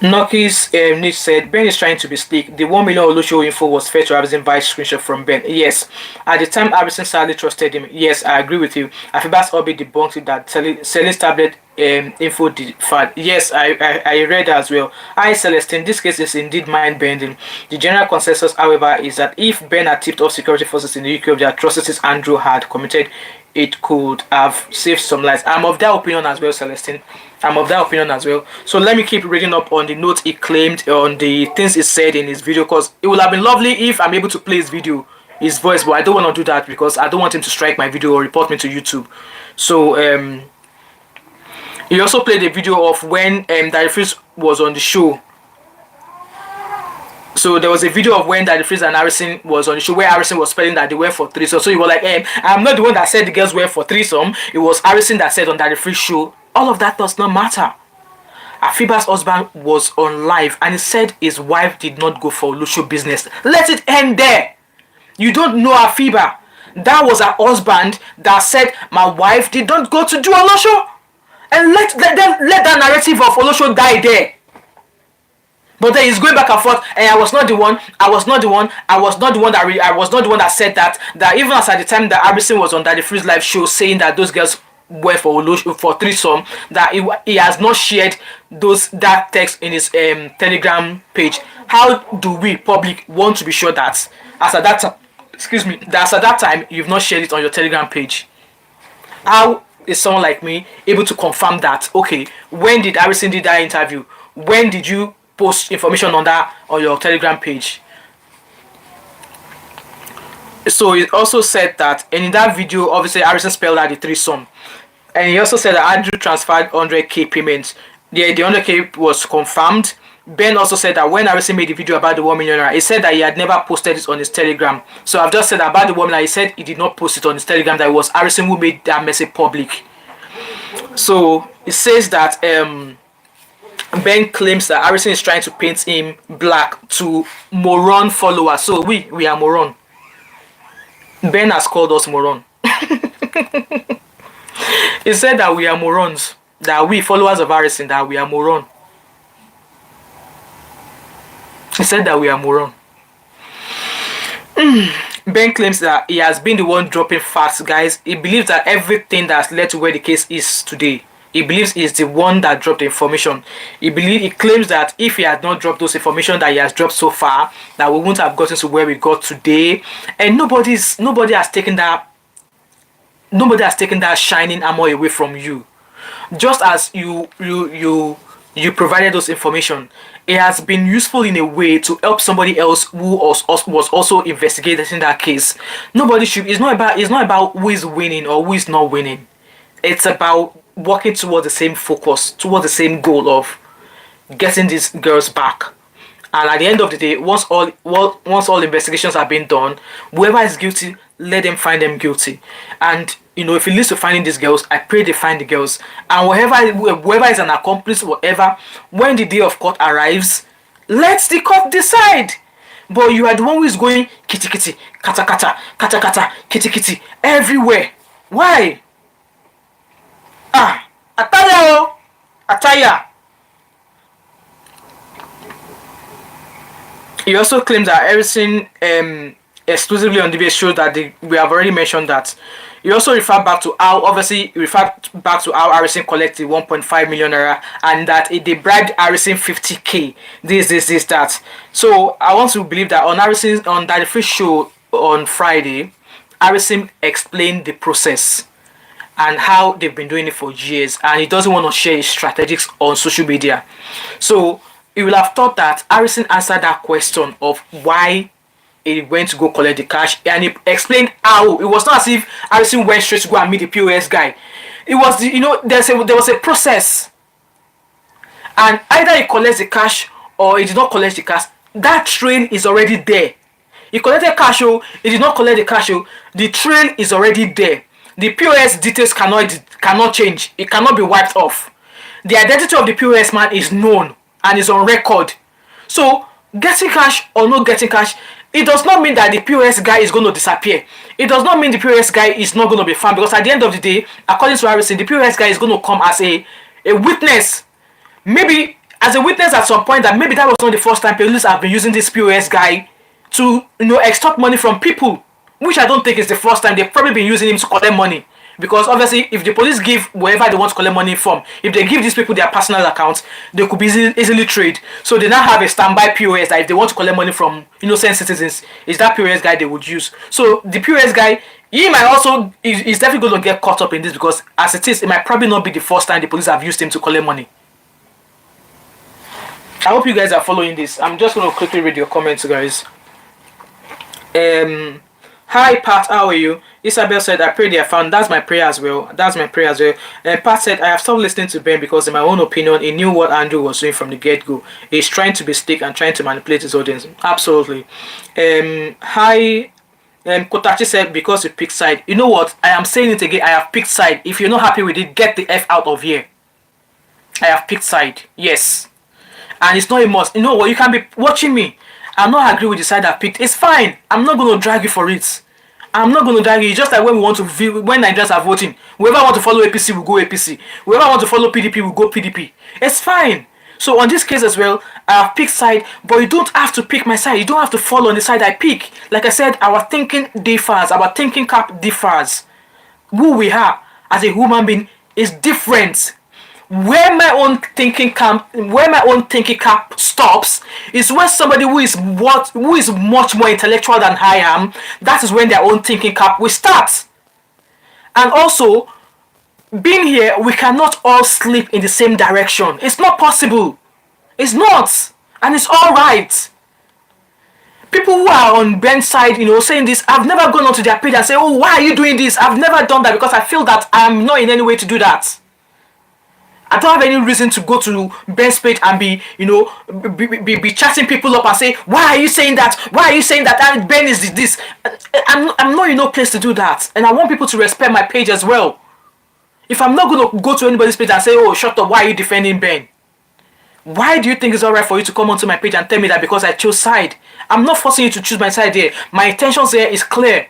Noki's Niche said, Ben is trying to be slick. The 1 million Olusho info was fed to Abison via screenshot from Ben. Yes. At the time, Abison sadly trusted him. Yes, I agree with you. Afiba's Obi debunked it that Celine's tablet info did fad. Yes, I read that as well. Celestine, this case is indeed mind-bending. The general consensus, however, is that if Ben had tipped off security forces in the UK of the atrocities Andrew had committed, it could have saved some lives. I'm of that opinion as well, Celestine. I'm of that opinion as well. So let me keep reading up on the notes he claimed, on the things he said in his video, because it would have been lovely if I'm able to play his voice, but I don't want to do that because I don't want him to strike my video or report me to YouTube. So he also played a video of when Daddy Freeze was on the show. So there was a video of when Daddy Freeze and Harrison was on the show, where Harrison was spelling that they were for threesome. So you were like, I'm not the one that said the girls were for threesome. It was Harrison that said on Daddy Freeze show. All of that does not matter. Afiba's husband was on live and he said his wife did not go for Olusho business. Let it end there. You don't know Afiba. That was her husband that said my wife did not go to do Olusho. And let that narrative of Olusho die there. But then he's going back and forth, and I was not the one that said that even as at the time that Harrison was on Daddy Freeze live show saying that those girls were for threesome, that he has not shared that text in his Telegram page. How do we public want to be sure that as at that time you've not shared it on your Telegram page? How is someone like me able to confirm that? Okay, when did Harrison do that interview? When did you post information on that on your Telegram page? So he also said that, and in that video, obviously Harrison spelled out the threesome, and he also said that Andrew transferred 100k payments. The 100k was confirmed. Ben also said that when Harrison made the video about the 1 million, he said that he had never posted it on his Telegram. So I've just said about the 1 million, he said he did not post it on his Telegram, that it was Harrison who made that message public. So it says that Ben claims that Harrison is trying to paint him black to moron followers. So we are moron. Ben has called us moron. He said that we are morons. That we followers of Harrison, that we are moron. He said that we are moron. Ben claims that he has been the one dropping facts, guys. He believes that everything that's led to where the case is today, he believes he's the one that dropped the information. He claims that if he had not dropped those information that he has dropped so far, that we wouldn't have gotten to where we got today. And nobody has taken that shining armor away from you. Just as you provided those information, it has been useful in a way to help somebody else who was also investigating that case. It's not about who is winning or who is not winning. It's about working towards the same focus, towards the same goal of getting these girls back. And at the end of the day, once all investigations have been done, whoever is guilty, let them find them guilty. And if it leads to finding these girls, I pray they find the girls. And whoever is an accomplice, whatever, when the day of court arrives, let the court decide. But you are the one who is going kitty kitty, kata kata, kata kata, kitty kitty everywhere. Why? Ataya. He also claims that everything exclusively on DBS show that we have already mentioned that. He also referred back to how Harrison collected 1.5 million naira and that they bribed Harrison 50k. This, that. So I want to believe that on Daddy Freeze show on Friday, Harrison explained the process and how they've been doing it for years, and he doesn't want to share his strategies on social media. So you will have thought that Harrison answered that question of why he went to go collect the cash, and he explained how. It was not as if Harrison went straight to go and meet the POS guy. It was there was a process, and either he collects the cash or he did not collect the cash. That trail is already there. He collected cash, he did not collect the cash, the trail is already there. The POS details cannot change. It cannot be wiped off. The identity of the POS man is known and is on record. So getting cash or not getting cash, it does not mean that the POS guy is going to disappear. It does not mean the POS guy is not going to be found, because at the end of the day, according to Harrison, the POS guy is going to come as a witness. Maybe as a witness at some point, that maybe that was not the first time police have been using this POS guy to extort money from people, which I don't think is the first time. They've probably been using him to collect money. Because obviously, if the police give wherever they want to collect money from, if they give these people their personal accounts, they could be easily trade. So they now have a standby POS that if they want to collect money from innocent citizens, is that POS guy they would use. So the POS guy, he might also is definitely going to get caught up in this, because as it is, it might probably not be the first time the police have used him to collect money. I hope you guys are following this. I'm just going to quickly read your comments, guys. Hi Pat, how are you? Isabel said, I pray they are found. That's my prayer as well. That's my prayer as well. And Pat said, I have stopped listening to Ben because in my own opinion, he knew what Andrew was doing from the get-go. He's trying to be slick and trying to manipulate his audience. Absolutely. Hi, Kotachi said, because you picked side. You know what? I am saying it again. I have picked side. If you're not happy with it, get the F out of here. I have picked side. Yes. And it's not a must. You know what? You can be watching me. I'm not agree with the side I picked. It's fine. I'm not going to drag you for it. I'm not going to drag you. It's just like when we want to view, when Nigerians are voting. Whoever want to follow APC will go APC. Whoever want to follow PDP will go PDP. It's fine. So on this case as well, I have picked side, but you don't have to pick my side. You don't have to follow on the side I pick. Like I said, our thinking differs. Our thinking cap differs. Who we are as a human being is different. Where my own thinking cap stops is when somebody who is much more intellectual than I am, that is when their own thinking cap will start. And also, being here, we cannot all sleep in the same direction. It's not possible. It's not. And it's alright. People who are on Ben's side, saying this, I've never gone onto their page and say, oh, why are you doing this? I've never done that because I feel that I'm not in any way to do that. I don't have any reason to go to Ben's page and be chatting people up and say, why are you saying that? Why are you saying that? And Ben is this. I'm not in no place to do that. And I want people to respect my page as well. If I'm not going to go to anybody's page and say, oh, shut up, why are you defending Ben? Why do you think it's alright for you to come onto my page and tell me that because I chose side? I'm not forcing you to choose my side here. My intentions here is clear.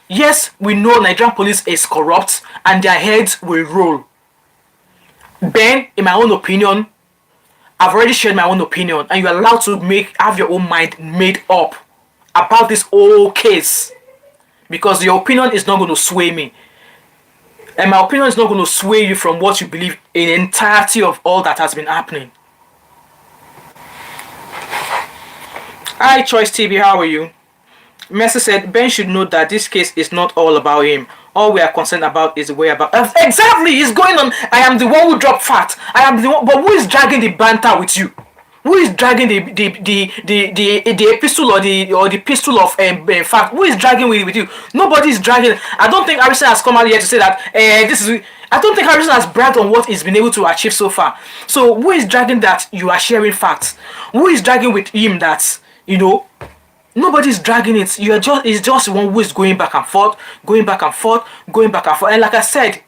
Yes, we know Nigerian police is corrupt and their heads will roll. Ben, in my own opinion, I've already shared my own opinion, and you're allowed to have your own mind made up about this whole case, because your opinion is not going to sway me, and my opinion is not going to sway you from what you believe in the entirety of all that has been happening. Hi Choice TV, how are you? Mercy said, Ben should know that this case is not all about him. All we are concerned about is the way about. Exactly, he's going on. I am the one who dropped fat. I am the one, but who is dragging the banter with you? Who is dragging the epistle or the pistol of fact? Who is dragging with you? Nobody is dragging. I don't think Harrison has come out here to say that this is. I don't think Harrison has bragged on what he's been able to achieve so far. So who is dragging that you are sharing facts? Who is dragging with him that Nobody's dragging it. It's just one who is going back and forth, going back and forth, going back and forth. And like I said,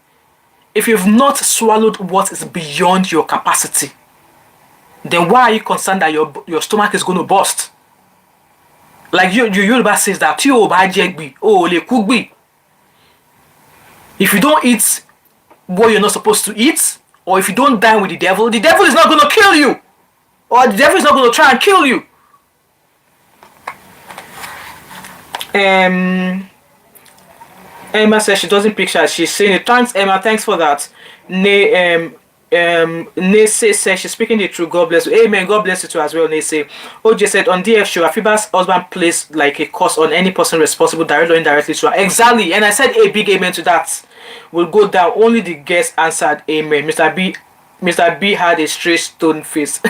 if you've not swallowed what is beyond your capacity, then why are you concerned that your stomach is going to burst? Like Yoruba says that if you don't eat what you're not supposed to eat, or if you don't dine with the devil is not going to kill you, or the devil is not going to try and kill you. Emma says she doesn't picture. She's saying it. Thanks, Emma. Thanks for that. Nese says she's speaking the truth. God bless you. Amen. God bless you too as well. Nese. OJ said on DF show, Afiba's husband plays like a curse on any person responsible, directly or indirectly to her. Exactly. And I said a big amen to that. Will go down. Only the guest answered amen. Mr. B had a straight stone face.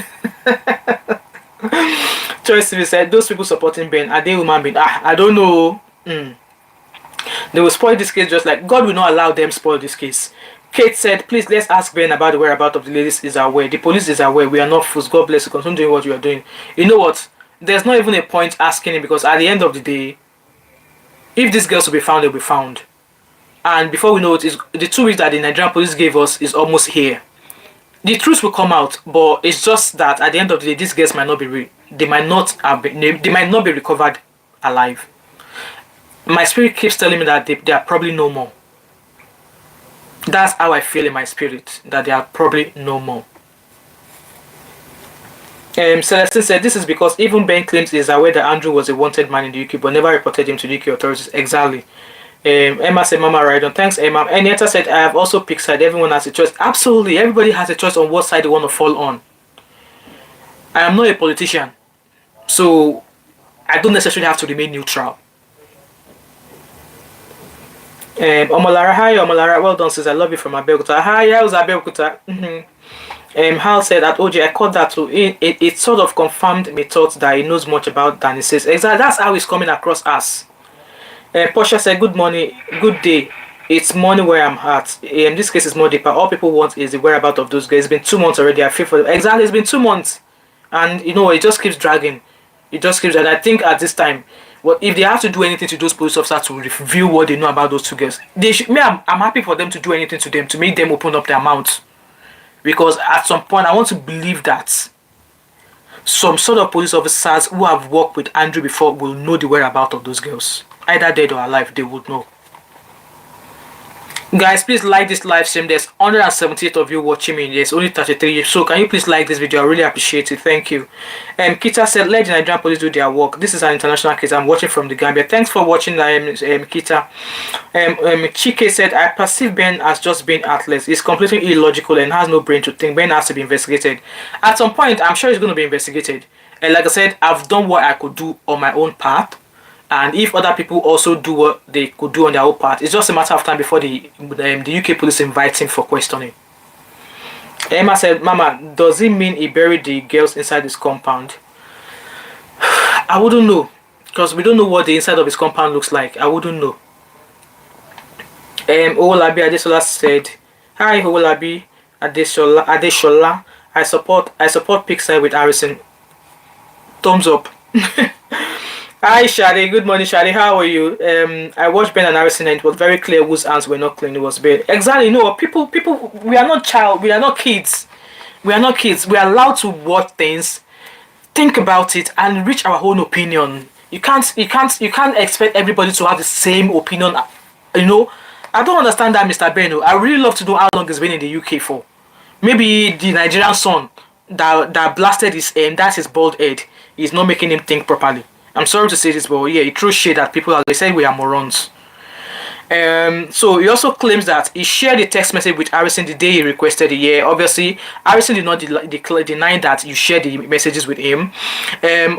Choice TV said, those people supporting Ben, are they human beings? I don't know. They will spoil this case just like God will not allow them spoil this case. Kate said, please let's ask Ben about the whereabouts of the ladies is aware. The police is aware. We are not fools. God bless you. Continue doing what you are doing. You know what? There's not even a point asking him, because at the end of the day, if these girls will be found, they'll be found. And before we know it, the 2 weeks that the Nigerian police gave us is almost here. The truth will come out, but it's just that at the end of the day, these girls might not be they might not be recovered alive. My spirit keeps telling me that they are probably no more. That's how I feel in my spirit, that they are probably no more. Celestine said this is because even Ben claims he is aware that Andrew was a wanted man in the UK, but never reported him to the UK authorities. Exactly. Emma said, Mama Rydon. Thanks, Emma. Enietta said, I have also picked side. Everyone has a choice. Absolutely. Everybody has a choice on what side they want to fall on. I am not a politician, so I don't necessarily have to remain neutral. Omolara, hi, Omolara. Well done, says I love you from Abeokuta. Hi, how's Abeokuta? Hal said that OJ, I caught that too. It sort of confirmed my thoughts that he knows much about than he says. Exactly. That's how he's coming across us. Portia said, "Good morning, good day. It's money where I'm at. In this case, it's more deeper. All people want is the whereabouts of those guys. It's been 2 months already. I feel for them. Exactly, it's been 2 months, and you know it just keeps dragging. It just keeps. And I think at this time, what if they have to do anything to those police officers to reveal what they know about those two girls? They should. Me, I'm happy for them to do anything to them to make them open up their mouths, because at some point I want to believe that some sort of police officers who have worked with Andrew before will know the whereabouts of those girls. Either dead or alive, they would know. Guys, please like this live stream. There's 178 of you watching me. There's only 33. So can you please like this video? I really appreciate it. Thank you. Kita said, let the Nigerian police do their work. This is an international case. I'm watching from the Gambia. Thanks for watching, Kita. Chike said, I perceive Ben as just being heartless. He's completely illogical and has no brain to think. Ben has to be investigated. At some point, I'm sure he's going to be investigated. And like I said, I've done what I could do on my own part. And if other people also do what they could do on their own part, it's just a matter of time before the UK police invite him for questioning. Emma said, Mama, does it mean he buried the girls inside his compound? I wouldn't know, because we don't know what the inside of his compound looks like. I wouldn't know. Owolabi Adesola said, Hi Owolabi Adeshola. I support Pixar with Harrison. Thumbs up. Hi Shadi, good morning Shadi, how are you? I watched Ben and Harrison and it was very clear whose hands were not clean. It was Ben. Exactly, no, people, we are not kids. We are not kids. We are allowed to watch things, think about it, and reach our own opinion. You can't expect everybody to have the same opinion. You know, I don't understand that, Mr. Beno. I really love to know how long he's been in the UK for. Maybe the Nigerian son that blasted that's his bald head is not making him think properly. I'm sorry to say this, but yeah, it throws shade at people, as they say we are morons. So he also claims that he shared a text message with Harrison the day he requested it. Yeah, obviously Harrison did not deny that you shared the messages with him. Ben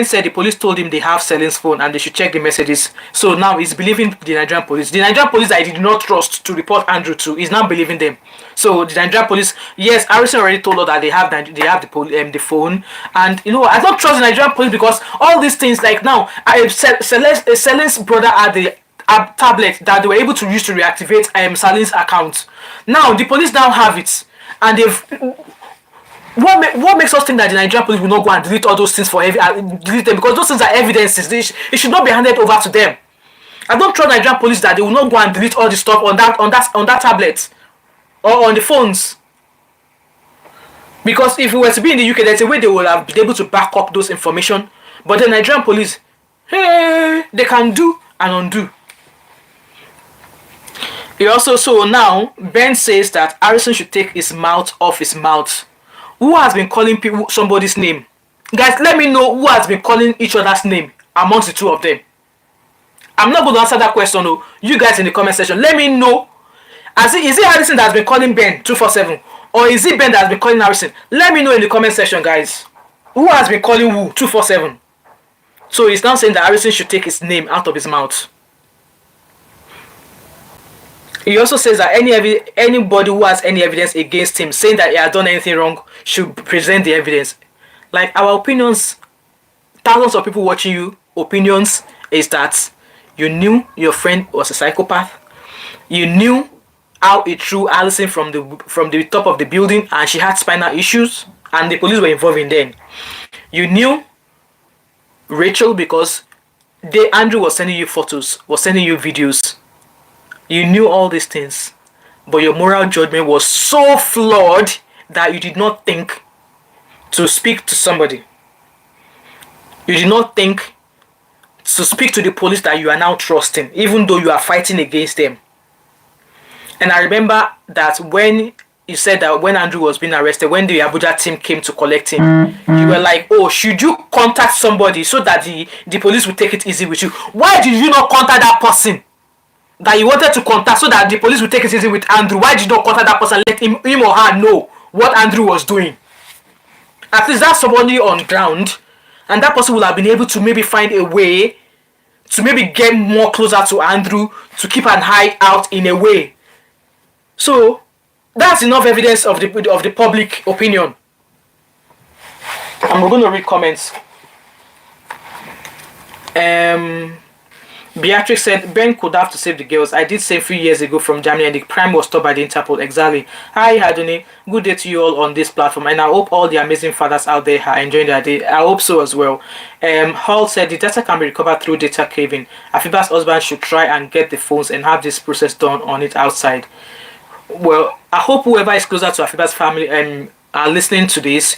said the police told him they have Celine's phone and they should check the messages. So now he's believing the Nigerian police. The Nigerian police that he did not trust to report Andrew to, he's now believing them. So the Nigerian police, yes, Harrison already told us that they have the phone, and you know I don't trust the Nigerian police because all these things, like now, Celine's brother had the tablet that they were able to use to reactivate Celine's account. Now the police now have it, and they've. What makes us think that the Nigerian police will not go and delete all those things delete them, because those things are evidences. It should not be handed over to them. I don't trust Nigerian police that they will not go and delete all the stuff on that tablet or on the phones. Because if we were to be in the UK, there's a way they will have been able to back up those information. But the Nigerian police, hey, they can do and undo. So now Ben says that Harrison should take his mouth off his mouth. Who has been calling people somebody's name? Guys, let me know who has been calling each other's name amongst the two of them. I'm not going to answer that question. No. You guys in the comment section, let me know. Is it Harrison that has been calling Ben 247? Or is it Ben that has been calling Harrison? Let me know in the comment section, guys. Who has been calling who 247? So he's now saying that Harrison should take his name out of his mouth. He also says that anybody who has any evidence against him saying that he has done anything wrong should present the evidence. Like our opinions, thousands of people watching you, opinions is that you knew your friend was a psychopath. You knew how he threw Allison from the top of the building and she had spinal issues and the police were involved in them. You knew Rachel because Andrew was sending you photos, was sending you videos. You knew all these things, but your moral judgment was so flawed that you did not think to speak to somebody. You did not think to speak to the police that you are now trusting, even though you are fighting against them. And I remember that when you said that when Andrew was being arrested, when the Abuja team came to collect him, you were like, oh, should you contact somebody so that the police will take it easy with you? Why did you not contact that person that you wanted to contact so that the police will take it easy with Andrew? Why did you not contact that person and let him or her know what Andrew was doing? At least that's somebody on ground, and that person will have been able to maybe find a way to maybe get more closer to Andrew, to keep an eye out in a way. So that's enough evidence of the public opinion. And we're going to read comments. Beatrix said, Ben could have to save the girls. I did say a few years ago from Germany and the crime was stopped by the Interpol. Exactly. Hi, Haduni. Good day to you all on this platform. And I hope all the amazing fathers out there are enjoying their day. I hope so as well. Hall said, the data can be recovered through data caving. Afiba's husband should try and get the phones and have this process done on it outside. Well, I hope whoever is closer to Afiba's family are listening to this,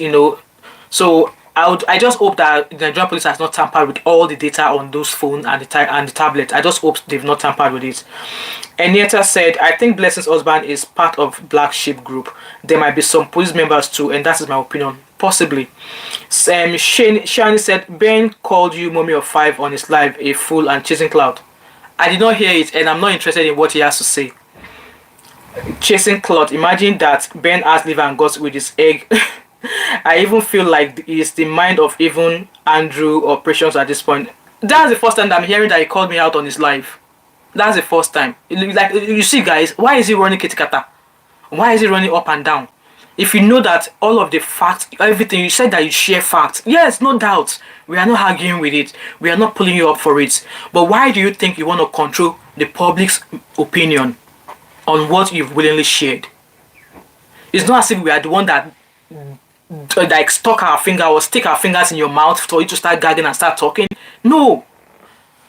So I just hope that the Nigerian police has not tampered with all the data on those phones and the tablet. I just hope they've not tampered with it. Enieta said, I think Blessing's husband is part of Black Sheep group. There might be some police members too, and that is my opinion. Possibly. Shani said, Ben called you Mommy of 5 on his live a fool and chasing cloud. I did not hear it, and I'm not interested in what he has to say. Chasing cloud. Imagine that Ben has liver and guts with his egg. I even feel like it's the mind of even Andrew operations at this point. That's the first time that I'm hearing that he called me out on his live. That's the first time. Like, you see, guys, why is he running kitikata? Why is he running up and down? If you know that all of the facts, everything, you said that you share facts. Yes, no doubt. We are not arguing with it. We are not pulling you up for it. But why do you think you want to control the public's opinion on what you've willingly shared? It's not as if we are the one that like stuck our finger or stick our fingers in your mouth for you to start gagging and start talking. No.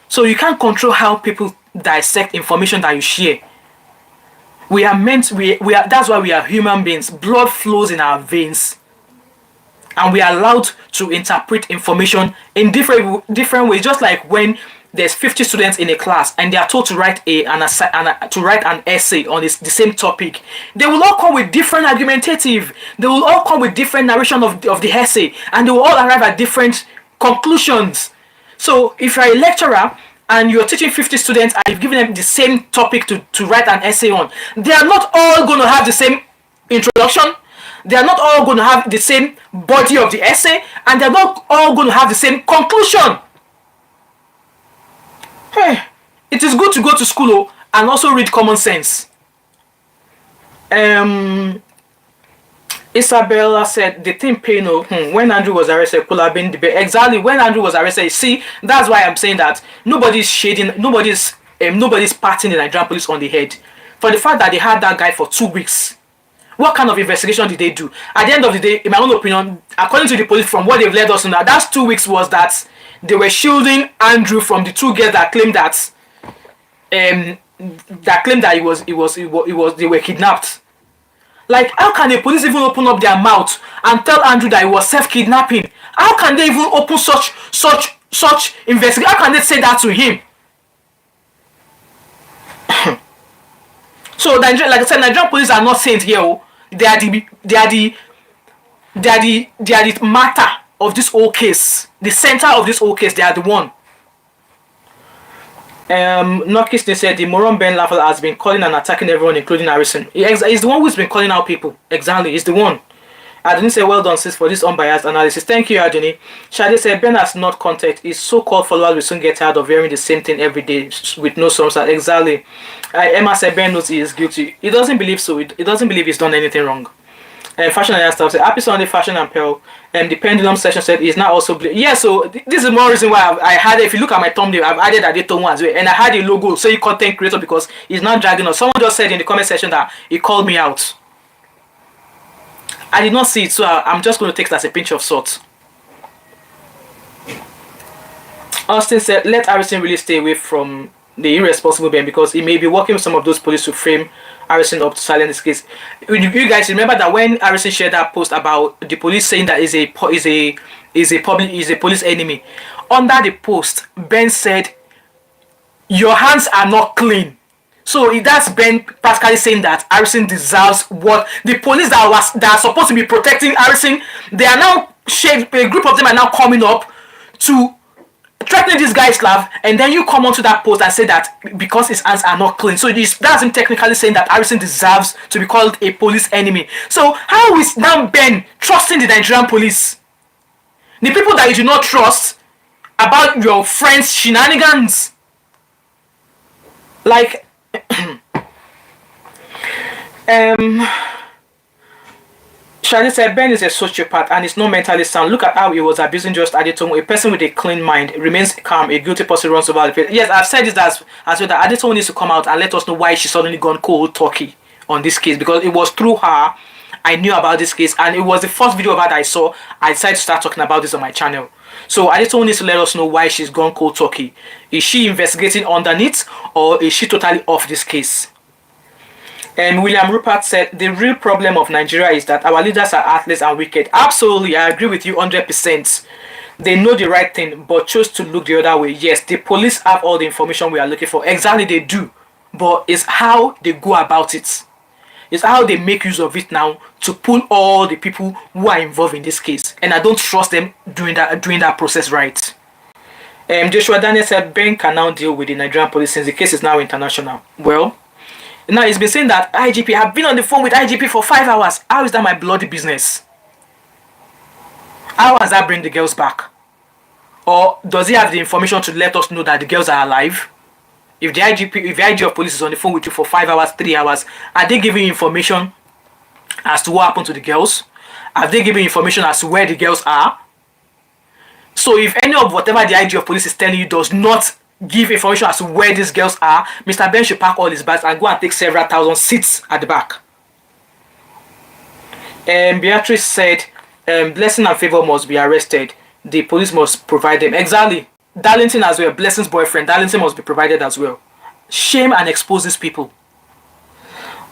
So you can't control how people dissect information that you share. We are that's why we are human beings. Blood flows in our veins. And we are allowed to interpret information in different ways. Just like when there's 50 students in a class and they are told to write an essay on the same topic, they will all come with different argumentative. They will all come with different narration of the essay, and they will all arrive at different conclusions. So if you're a lecturer and you're teaching 50 students and you've given them the same topic to write an essay on, they are not all going to have the same introduction. They are not all going to have the same body of the essay, and they're not all going to have the same conclusion. Hey, it is good to go to school and also read common sense. Isabella said the thing pain when Andrew was arrested could have been debate. Exactly, when Andrew was arrested. See, that's why I'm saying that nobody's shading, nobody's patting the Nigerian police on the head for the fact that they had that guy for 2 weeks. What kind of investigation did they do? At the end of the day, in my own opinion, according to the police, from what they've let us know, that 2 weeks was that they were shielding Andrew from the 2 girls that claimed that they were kidnapped. Like, how can the police even open up their mouth and tell Andrew that it was self-kidnapping? How can they even open such investigation? How can they say that to him? So, like I said, Nigerian police are not saints here. They are the matter of this whole case, the center of this whole case. They are the one. Nokis, they said the moron Ben Lafel has been calling and attacking everyone, including Harrison. He's the one who's been calling out people. Exactly, he's the one. Adoni said, well done, sis, for this unbiased analysis. Thank you, Adoni. Shade said, Ben has not contact. His so-called followers will soon get tired of hearing the same thing every day with no substance. Exactly. Emma said, Ben knows he is guilty. He doesn't believe so. He doesn't believe he's done anything wrong. Fashion and stuff said, happy Sunday, Fashion and Pearl. The pendulum session said he's not also yeah, so this is more reason why I had it. If you look at my thumbnail, I've added Adetomo as well, and I had a logo saying content creator because he's not dragging us. Someone just said in the comment section that he called me out. I did not see it, so I'm just going to take it as a pinch of salt. Austin said, let Harrison really stay away from the irresponsible Ben because he may be working with some of those police to frame Harrison up to silence this case. You guys remember that when Harrison shared that post about the police saying that is a police enemy, under the post Ben said, your hands are not clean. So that's Ben practically saying that Harrison deserves what the police that are supposed to be protecting Harrison, they are now a group of them are now coming up to threatening this guy's life, and then you come onto that post and say that because his hands are not clean. So that's him technically saying that Harrison deserves to be called a police enemy. So how is now Ben trusting the Nigerian police? The people that you do not trust about your friends' shenanigans. Like Shadi said Ben is a sociopath and is not mentally sound. Look at how he was abusing just Adetoun. A person with a clean mind remains calm. A guilty person runs over the place. Yes, I've said this as well, that Adetoun needs to come out and let us know why she suddenly gone cold turkey on this case, because it was through her I knew about this case, and it was the first video of her that I saw. I decided to start talking about this on my channel. So Adetoun needs to let us know why she's gone cold turkey. Is she investigating underneath, or is she totally off this case? And William Rupert said, the real problem of Nigeria is that our leaders are heartless and wicked. Absolutely, I agree with you 100%. They know the right thing, but chose to look the other way. Yes, the police have all the information we are looking for. Exactly, they do. But it's how they go about it. It's how they make use of it now to pull all the people who are involved in this case. And I don't trust them doing that process right. Joshua Daniel said, Ben can now deal with the Nigerian police since the case is now international. Well, now it's been saying that IGP, have been on the phone with IGP for 5 hours. How is that my bloody business? How does that bring the girls back? Or does he have the information to let us know that the girls are alive? If the IG of police is on the phone with you for 5 hours, 3 hours, are they giving you information as to what happened to the girls? Have they given information as to where the girls are? So if any of whatever the IG of police is telling you does not give information as to where these girls are, Mr. Ben should pack all his bags and go and take several thousand seats at the back. Beatrice said, Blessing and Favor must be arrested. The police must provide them. Exactly. Darlington as well. Blessing's boyfriend. Darlington must be provided as well. Shame and expose these people.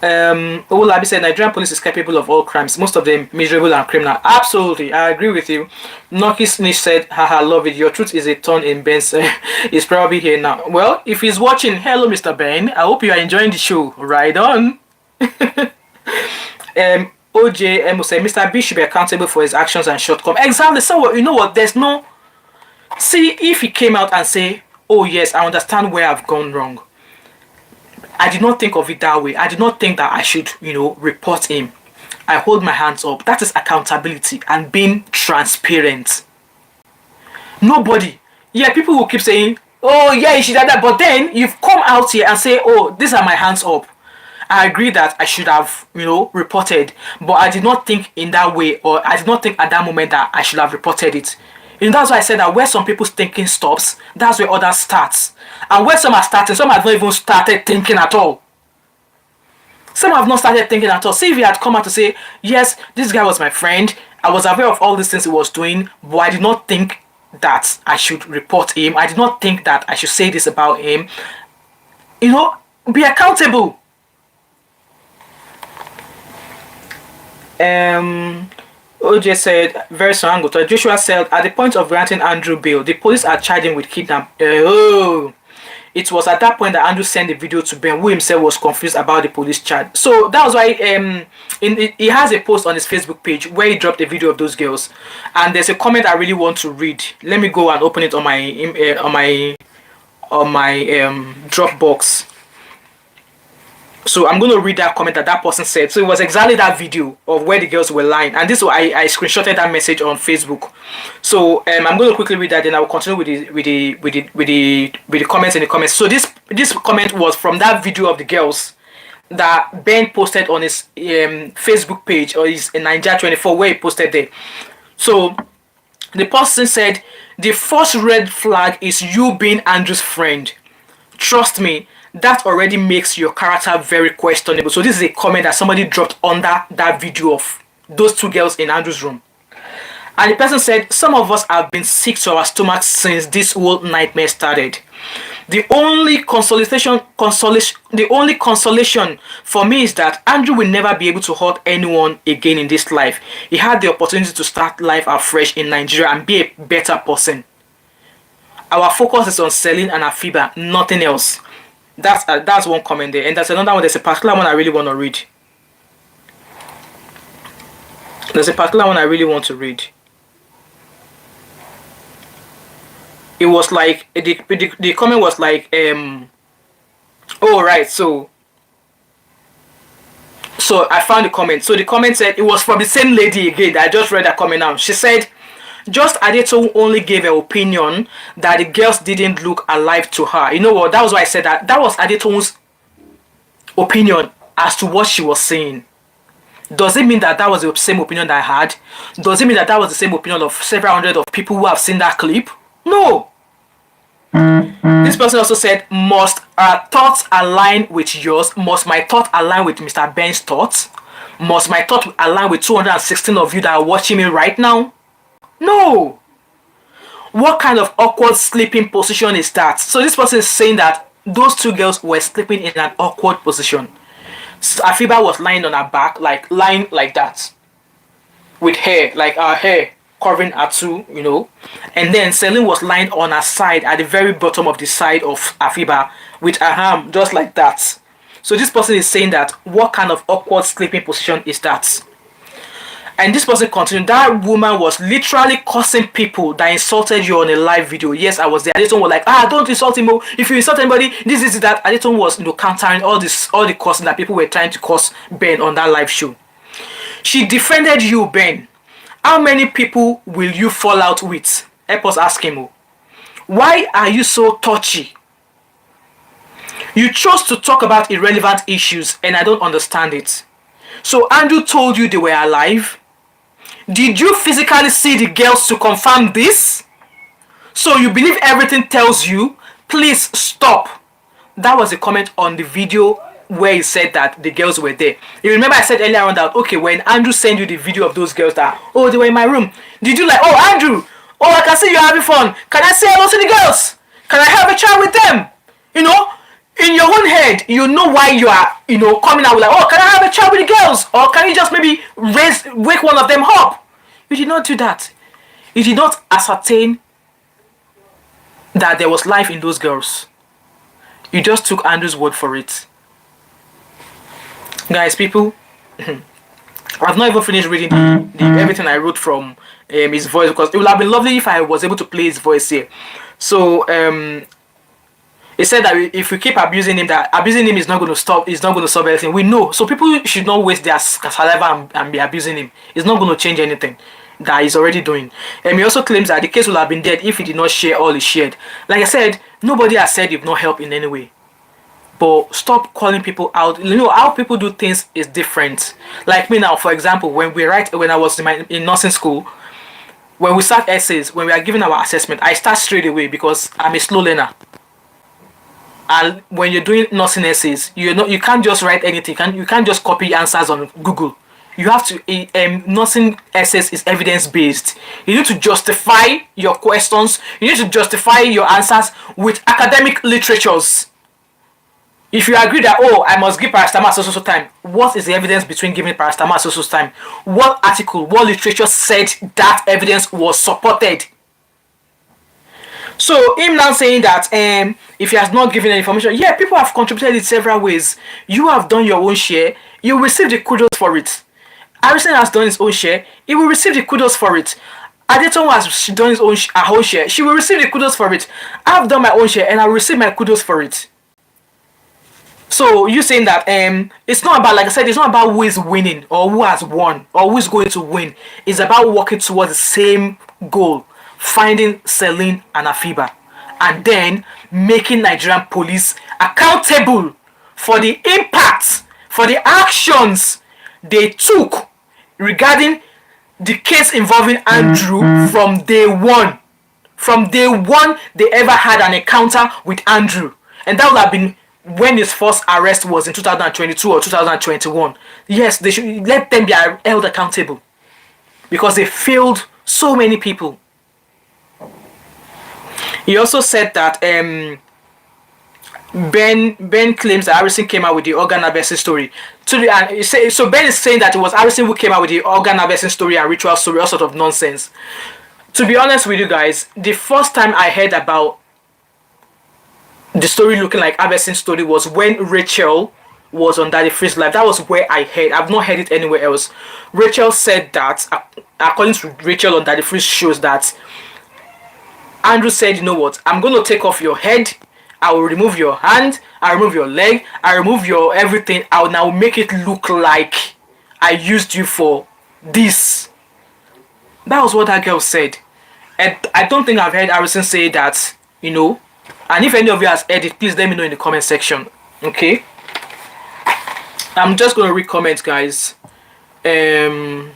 Olabi said, Nigerian police is capable of all crimes. Most of them miserable and criminal. Absolutely. I agree with you. Noki Snitch said, haha, love it. Your truth is a thorn in Ben's. He's probably here now. Well, if he's watching, hello, Mr. Ben. I hope you are enjoying the show. Right on. OJM said, Mr. B should be accountable for his actions and shortcomings. Exactly. So, you know what? There's no... See, if he came out and say, oh yes, I understand where I've gone wrong. I did not think of it that way. I did not think that I should, report him. I hold my hands up. That is accountability and being transparent. Nobody. Yeah, people will keep saying, oh yeah, you should have that. But then you've come out here and say, oh, these are my hands up. I agree that I should have, reported. But I did not think in that way, or I did not think at that moment that I should have reported it. That's why I said that where some people's thinking stops, that's where others starts. And where some are starting, some have not even started thinking at all. Some have not started thinking at all. See, if he had come out to say, yes, this guy was my friend, I was aware of all these things he was doing, but I did not think that I should report him. I did not think that I should say this about him. Be accountable. OJ said, very strong. Joshua said, at the point of granting Andrew bail, the police are charging with kidnapping. It was at that point that Andrew sent the video to Ben, who himself was confused about the police charge. So that was why he has a post on his Facebook page where he dropped a video of those girls, and there's a comment I really want to read. Let me go and open it on my Dropbox. So I'm going to read that comment that person said. So it was exactly that video of where the girls were lying, and this I screenshotted that message on Facebook. So I'm going to quickly read that, then I will continue with the comments in the comments. So this comment was from that video of the girls that Ben posted on his Facebook page, or his Nigeria24, where he posted there. So the person said, the first red flag is you being Andrew's friend. Trust me, that already makes your character very questionable. So this is a comment that somebody dropped under that video of those two girls in Andrew's room. And the person said, some of us have been sick to our stomachs since this whole nightmare started. The only consolation for me is that Andrew will never be able to hurt anyone again in this life. He had the opportunity to start life afresh in Nigeria and be a better person. Our focus is on Celine and Afiba, nothing else. That's one comment there. And there's another one. There's a particular one I really want to read. It was like, the comment was like, oh right, so I found the comment. So the comment said, it was from the same lady again. I just read that comment now. She said, just Adetoun only gave an opinion that the girls didn't look alive to her. You know what? That was why I said that. That was Adetoun's opinion as to what she was saying. Does it mean that that was the same opinion that I had? Does it mean that that was the same opinion of several hundred of people who have seen that clip? No. This person also said, must our thoughts align with yours? Must my thoughts align with Mr. Ben's thoughts? Must my thoughts align with 216 of you that are watching me right now? No. What kind of awkward sleeping position is that? So this person is saying that those two girls were sleeping in an awkward position. So Afiba was lying on her back, like lying like that, with hair, like her hair covering her too, you know. And then Celine was lying on her side at the very bottom of the side of Afiba with her arm just like that. So this person is saying that what kind of awkward sleeping position is that? And this person continued, that woman was literally cursing people that insulted you on a live video. Yes, I was there. Adeton was like, don't insult him. If you insult anybody, this is that. Adeton was, countering all the cursing that people were trying to curse Ben on that live show. She defended you, Ben. How many people will you fall out with? Help us ask him. Why are you so touchy? You chose to talk about irrelevant issues and I don't understand it. So Andrew told you they were alive? Did you physically see the girls to confirm this? So you believe everything tells you? Please stop. That was a comment on the video where he said that the girls were there. You remember I said earlier on that, okay, when Andrew sent you the video of those girls that, they were in my room. Did you like, Andrew, I can see you having fun. Can I say hello to the girls? Can I have a chat with them? In your own head, you know why you are, coming out with like, can I have a chat with the girls? Or can you just maybe wake one of them up? You did not do that. You did not ascertain that there was life in those girls. You just took Andrew's word for it. Guys, people, I've not even finished reading everything I wrote from his voice, because it would have been lovely if I was able to play his voice here. So, he said that if we keep abusing him, that abusing him is not going to stop. It's not going to solve anything. We know. So people should not waste their saliva and be abusing him. It's not going to change anything that he's already doing. And he also claims that the case would have been dead if he did not share all he shared. Like I said, nobody has said you've not helped in any way. But stop calling people out. How people do things is different. Like me now, for example, when I was in nursing school, when we start essays, when we are giving our assessment, I start straight away because I'm a slow learner. And when you're doing nursing essays, you can't just write anything. You can't just copy answers on Google. You have to. Nursing essays is evidence based. You need to justify your questions. You need to justify your answers with academic literatures. If you agree that I must give paracetamol so time, what is the evidence between giving paracetamol so time? What article, what literature said that evidence was supported? So him now saying that if he has not given any information, yeah, people have contributed in several ways. You have done your own share. You will receive the kudos for it. Harrison has done his own share. He will receive the kudos for it. Adeton has done her own share. She will receive the kudos for it. I have done my own share and I will receive my kudos for it. So you saying that it's not about, like I said, it's not about who is winning or who has won or who is going to win. It's about working towards the same goal. Finding Celine and Afiba, and then making Nigerian police accountable for the impact, for the actions they took regarding the case involving Andrew from day one. From day one, they ever had an encounter with Andrew, and that would have been when his first arrest was in 2022 or 2021. Yes, they should let them be held accountable because they failed so many people. He also said that Ben claims that Harrison came out with the organ harvesting story. So Ben is saying that it was Harrison who came out with the organ harvesting story and ritual story, all sort of nonsense. To be honest with you guys, the first time I heard about the story looking like harvesting story was when Rachel was on Daddy Freeze Live. That was where I heard. I've not heard it anywhere else. Rachel said that, according to Rachel on Daddy Freeze shows that Andrew said, you know what, I'm going to take off your head, I will remove your hand, I remove your leg, I remove your everything, I will now make it look like I used you for this. That was what that girl said. And I don't think I've heard Harrison say that, and if any of you has heard it, please let me know in the comment section. Okay? I'm just going to read comments, guys. Um,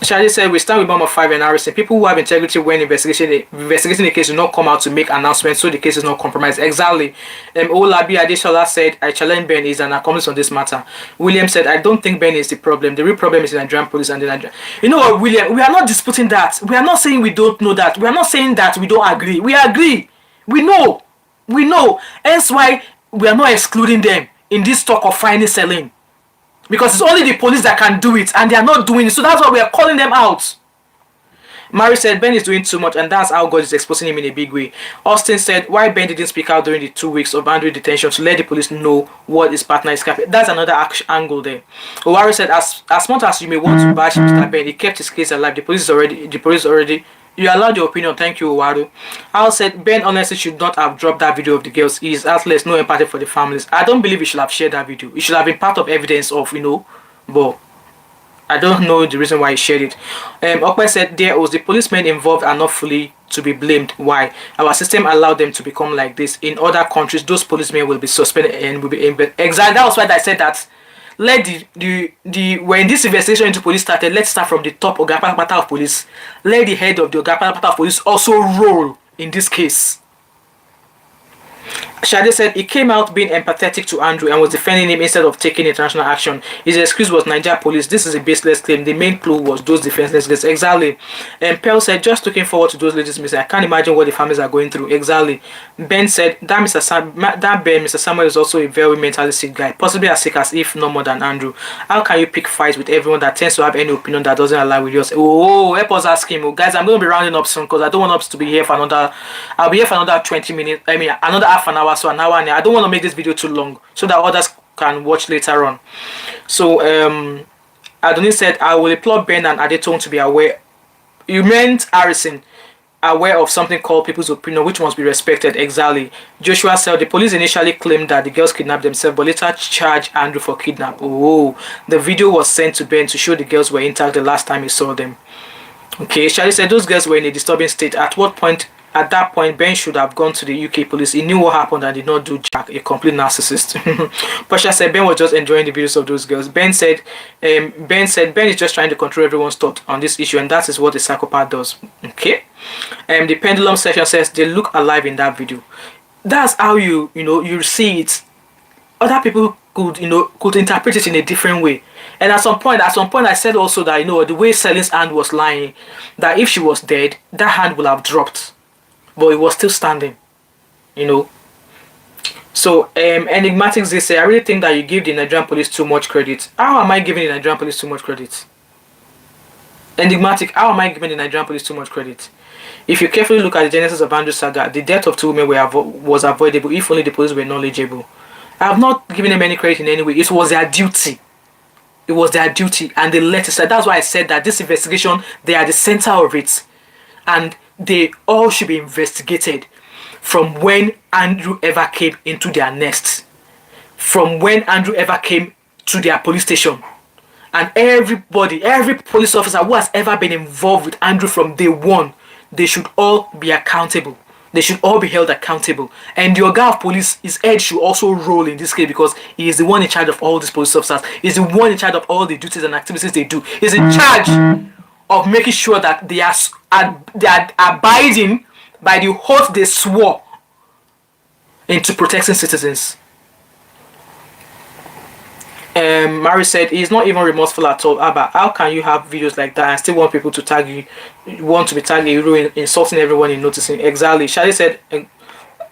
Shadi said, we stand with Mom of 5 and harassing. People who have integrity when investigating the case do not come out to make announcements so the case is not compromised. Exactly. Olabi Adeshola said, I challenge Ben is an accomplice on this matter. William said, I don't think Ben is the problem. The real problem is the Nigerian police and the Nigerian. You know what, William? We are not disputing that. We are not saying we don't know that. We are not saying that we don't agree. We agree. We know. We know. Hence why we are not excluding them in this talk of finding Celine. Because it's only the police that can do it, and they are not doing it. So that's why we are calling them out. Mary said, Ben is doing too much, and that's how God is exposing him in a big way. Austin said, why Ben didn't speak out during the 2 weeks of Andrew detention to let the police know what his partner is capable. That's another angle there. Owari said, as much as you may want to bash Mr. Ben, he kept his case alive. The police already. You allowed your opinion. Thank you, Owaru. Al said, Ben honestly should not have dropped that video of the girls. He is heartless, no empathy for the families. I don't believe he should have shared that video. It should have been part of evidence of, but I don't know the reason why he shared it. Okwe said, there was the policemen involved are not fully to be blamed. Why? Our system allowed them to become like this. In other countries, those policemen will be suspended and will be exiled. That was why I said that. Let when this investigation into police started, let's start from the top Oga Patapata of police. Let the head of the Oga Patapata of police also roll in this case. Shade said he came out being empathetic to Andrew and was defending him instead of taking international action. His excuse was Nigeria police. This is a baseless claim. The main clue was those defenseless girls. Exactly. And Pearl said, just looking forward to those ladies missing. I can't imagine what the families are going through. Exactly. Ben said that Mr. Samuel is also a very mentally sick guy, possibly as sick as if no more than Andrew. How can you pick fights with everyone that tends to have any opinion that doesn't align with yours? Oh, help us ask him. Oh, guys, I'm going to be rounding up soon because I don't want us to be here for another. I'll be here for another 20 minutes. I mean, another half an hour, so an hour. And I don't want to make this video too long so that others can watch later on. So Adonis said, I will applaud Ben and Adetone to be aware. You meant harassing, aware of something called people's opinion, which must be respected. Exactly. Joshua said the police initially claimed that the girls kidnapped themselves, but later charged Andrew for kidnap. Oh, the video was sent to Ben to show the girls were intact the last time he saw them. Okay, Charlie said those girls were in a disturbing state. At that point, Ben should have gone to the UK police. He knew what happened and did not do jack. A complete narcissist. Pasha said Ben was just enjoying the videos of those girls. Ben said Ben is just trying to control everyone's thought on this issue, and that is what a psychopath does. Okay. The pendulum session says they look alive in that video. That's how you see it. Other people could interpret it in a different way. And at some point I said also that the way Celine's hand was lying, that if she was dead, that hand would have dropped. But it was still standing, So, Enigmatics, they say, I really think that you give the Nigerian police too much credit. How am I giving the Nigerian police too much credit? Enigmatic, how am I giving the Nigerian police too much credit? If you carefully look at the genesis of Andrew's saga, the death of two women was avoidable if only the police were knowledgeable. I have not given them any credit in any way. It was their duty. It was their duty, and they let it slide. That's why I said that this investigation, they are the center of it. And they all should be investigated from when Andrew ever came into their nest, from when Andrew ever came to their police station, and every police officer who has ever been involved with Andrew from day one, they should all be accountable. They should all be held accountable. And the Oga of police, his head should also roll in this case because he is the one in charge of all these police officers. He's the one in charge of all the duties and activities they do. He's in charge of making sure that they are abiding by the oath they swore into protecting citizens. Mary said he's not even remorseful at all. Abba, how can you have videos like that and still want people to tag you, want to be tagging you, insulting everyone in noticing? Exactly. Shadi said,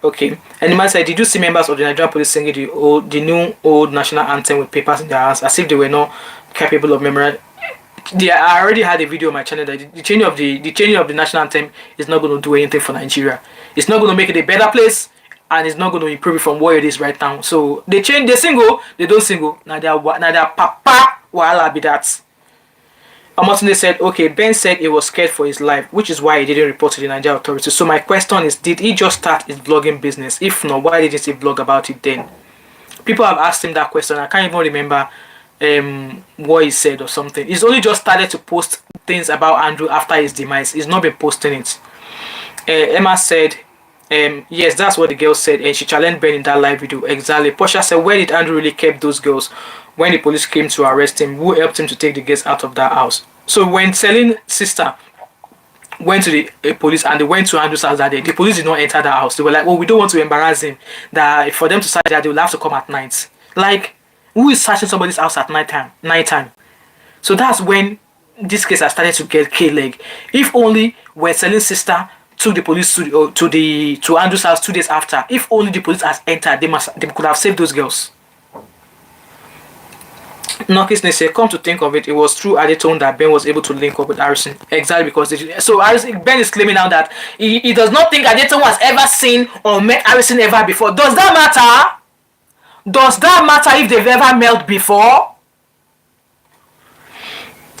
okay. And the man said, did you see members of the Nigerian police singing the new old national anthem with papers in their hands as if they were not capable of memorizing? I already had a video on my channel that the changing of the national anthem is not going to do anything for Nigeria. It's not going to make it a better place, and it's not going to improve it from where it is right now. So they single, they don't single. Now they are papa wahala be that. Amotunde said, okay, Ben said he was scared for his life, which is why he didn't report to the Nigerian authorities. So my question is, did he just start his vlogging business? If not, why didn't he vlog about it then? People have asked him that question. I can't even remember what he said or something. He's only just started to post things about Andrew after his demise. He's not been posting it. Emma said Yes, that's what the girl said, and she challenged Ben in that live video. Exactly. Portia said, where did Andrew really keep those girls when the police came to arrest him? Who helped him to take the girls out of that house? So when Celine's sister went to the police and they went to Andrew's house that day, the police did not enter the house. They were like, oh, we don't want to embarrass him. That for them to search that, they will have to come at night. Like, who is searching somebody's house at nighttime? Nighttime. So that's when this case has started to get K-leg. If only when Celine's sister took the police to Andrew's house 2 days after, if only the police has entered, they could have saved those girls. Nokis said, come to think of it, it was through Adetone that Ben was able to link up with Harrison. Exactly, because Ben is claiming now that he does not think Adetone has ever seen or met Harrison ever before. Does that matter? Does that matter if they've ever met before?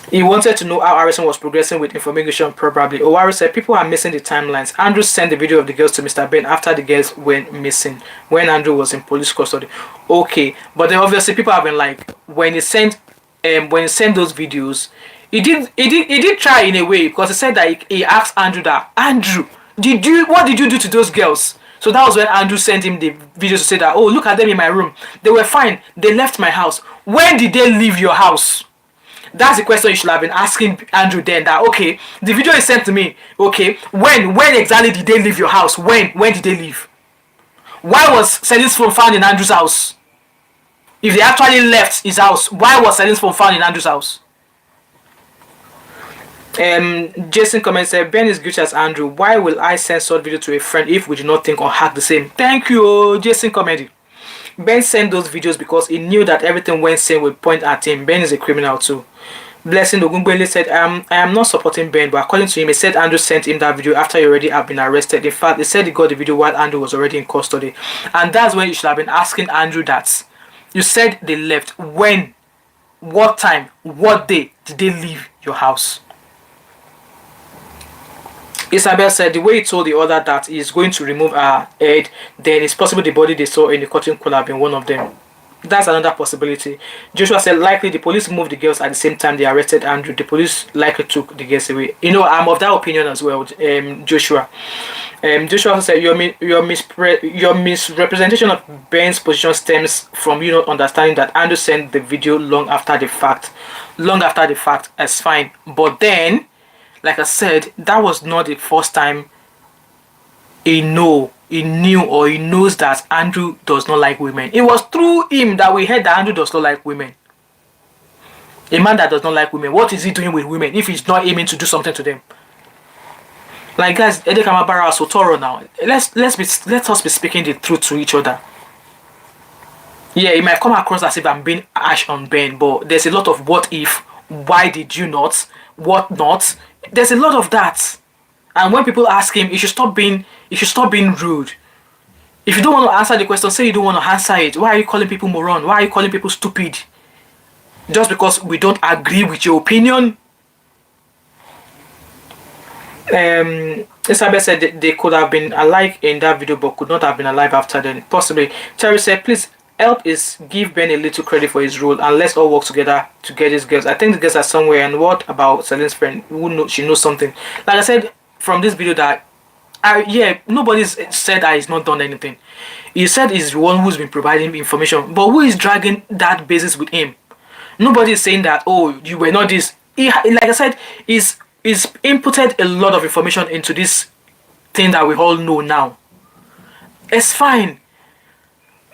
He wanted to know how Harrison was progressing with information, probably. Owari said, people are missing the timelines. Andrew sent the video of the girls to Mr. Ben after the girls went missing, when Andrew was in police custody. Okay, but then obviously people have been like, when he sent those videos, he did try in a way, because he said that he asked Andrew that, Andrew, what did you do to those girls? So that was when Andrew sent him the videos to say that, oh, look at them in my room. They were fine. They left my house. When did they leave your house? That's the question you should have been asking Andrew then. That, okay, the video is sent to me. Okay, when exactly did they leave your house? When did they leave? Why was Celine's phone found in Andrew's house? If they actually left his house, why was Celine's phone found in Andrew's house? Jason comments said, Ben is guilty as Andrew. Why will I send such video to a friend if we do not think or hack the same? Thank you, Jason Comedy. Ben sent those videos because he knew that everything went same would point at him. Ben is a criminal too. Blessing Ogungbele said, I am not supporting Ben, but according to him, he said Andrew sent him that video after he already had been arrested. In fact, he said he got the video while Andrew was already in custody. And that's when you should have been asking Andrew that. You said they left. When? What time? What day did they leave your house? Isabel said the way he told the other that he is going to remove her head, then it's possible the body they saw in the cotton could have been one of them. That's another possibility. Joshua said likely the police moved the girls at the same time they arrested Andrew. The police likely took the girls away. You know, I'm of that opinion as well, Joshua. Joshua said your misrepresentation of Ben's position stems from you not understanding that Andrew sent the video long after the fact. Long after the fact, that's fine. But then, like I said, that was not the first time he knew or he knows that Andrew does not like women. It was through him that we heard that Andrew does not like women. A man that does not like women, what is he doing with women if he's not aiming to do something to them? Like, guys, Ede Kamabara are so thorough now. Let us be speaking the truth to each other. Yeah, it might come across as if I'm being harsh on Ben, but there's a lot of what if, why did you not, what not. There's a lot of that. And when people ask him, he should stop being rude. If you don't want to answer the question, say you don't want to answer it. Why are you calling people moron? Why are you calling people stupid? Just because we don't agree with your opinion? Isabel said they could have been alive in that video but could not have been alive after then. Possibly. Terry said, please help is give Ben a little credit for his role and let's all work together to get these girls. I think the girls are somewhere. And what about Celine's friend? She knows something. Like I said from this video that nobody's said that he's not done anything. He said he's the one who's been providing information, but who is dragging that basis with him? Nobody is saying that, oh, you were not this. Like I said, he's inputted a lot of information into this thing that we all know now. It's fine,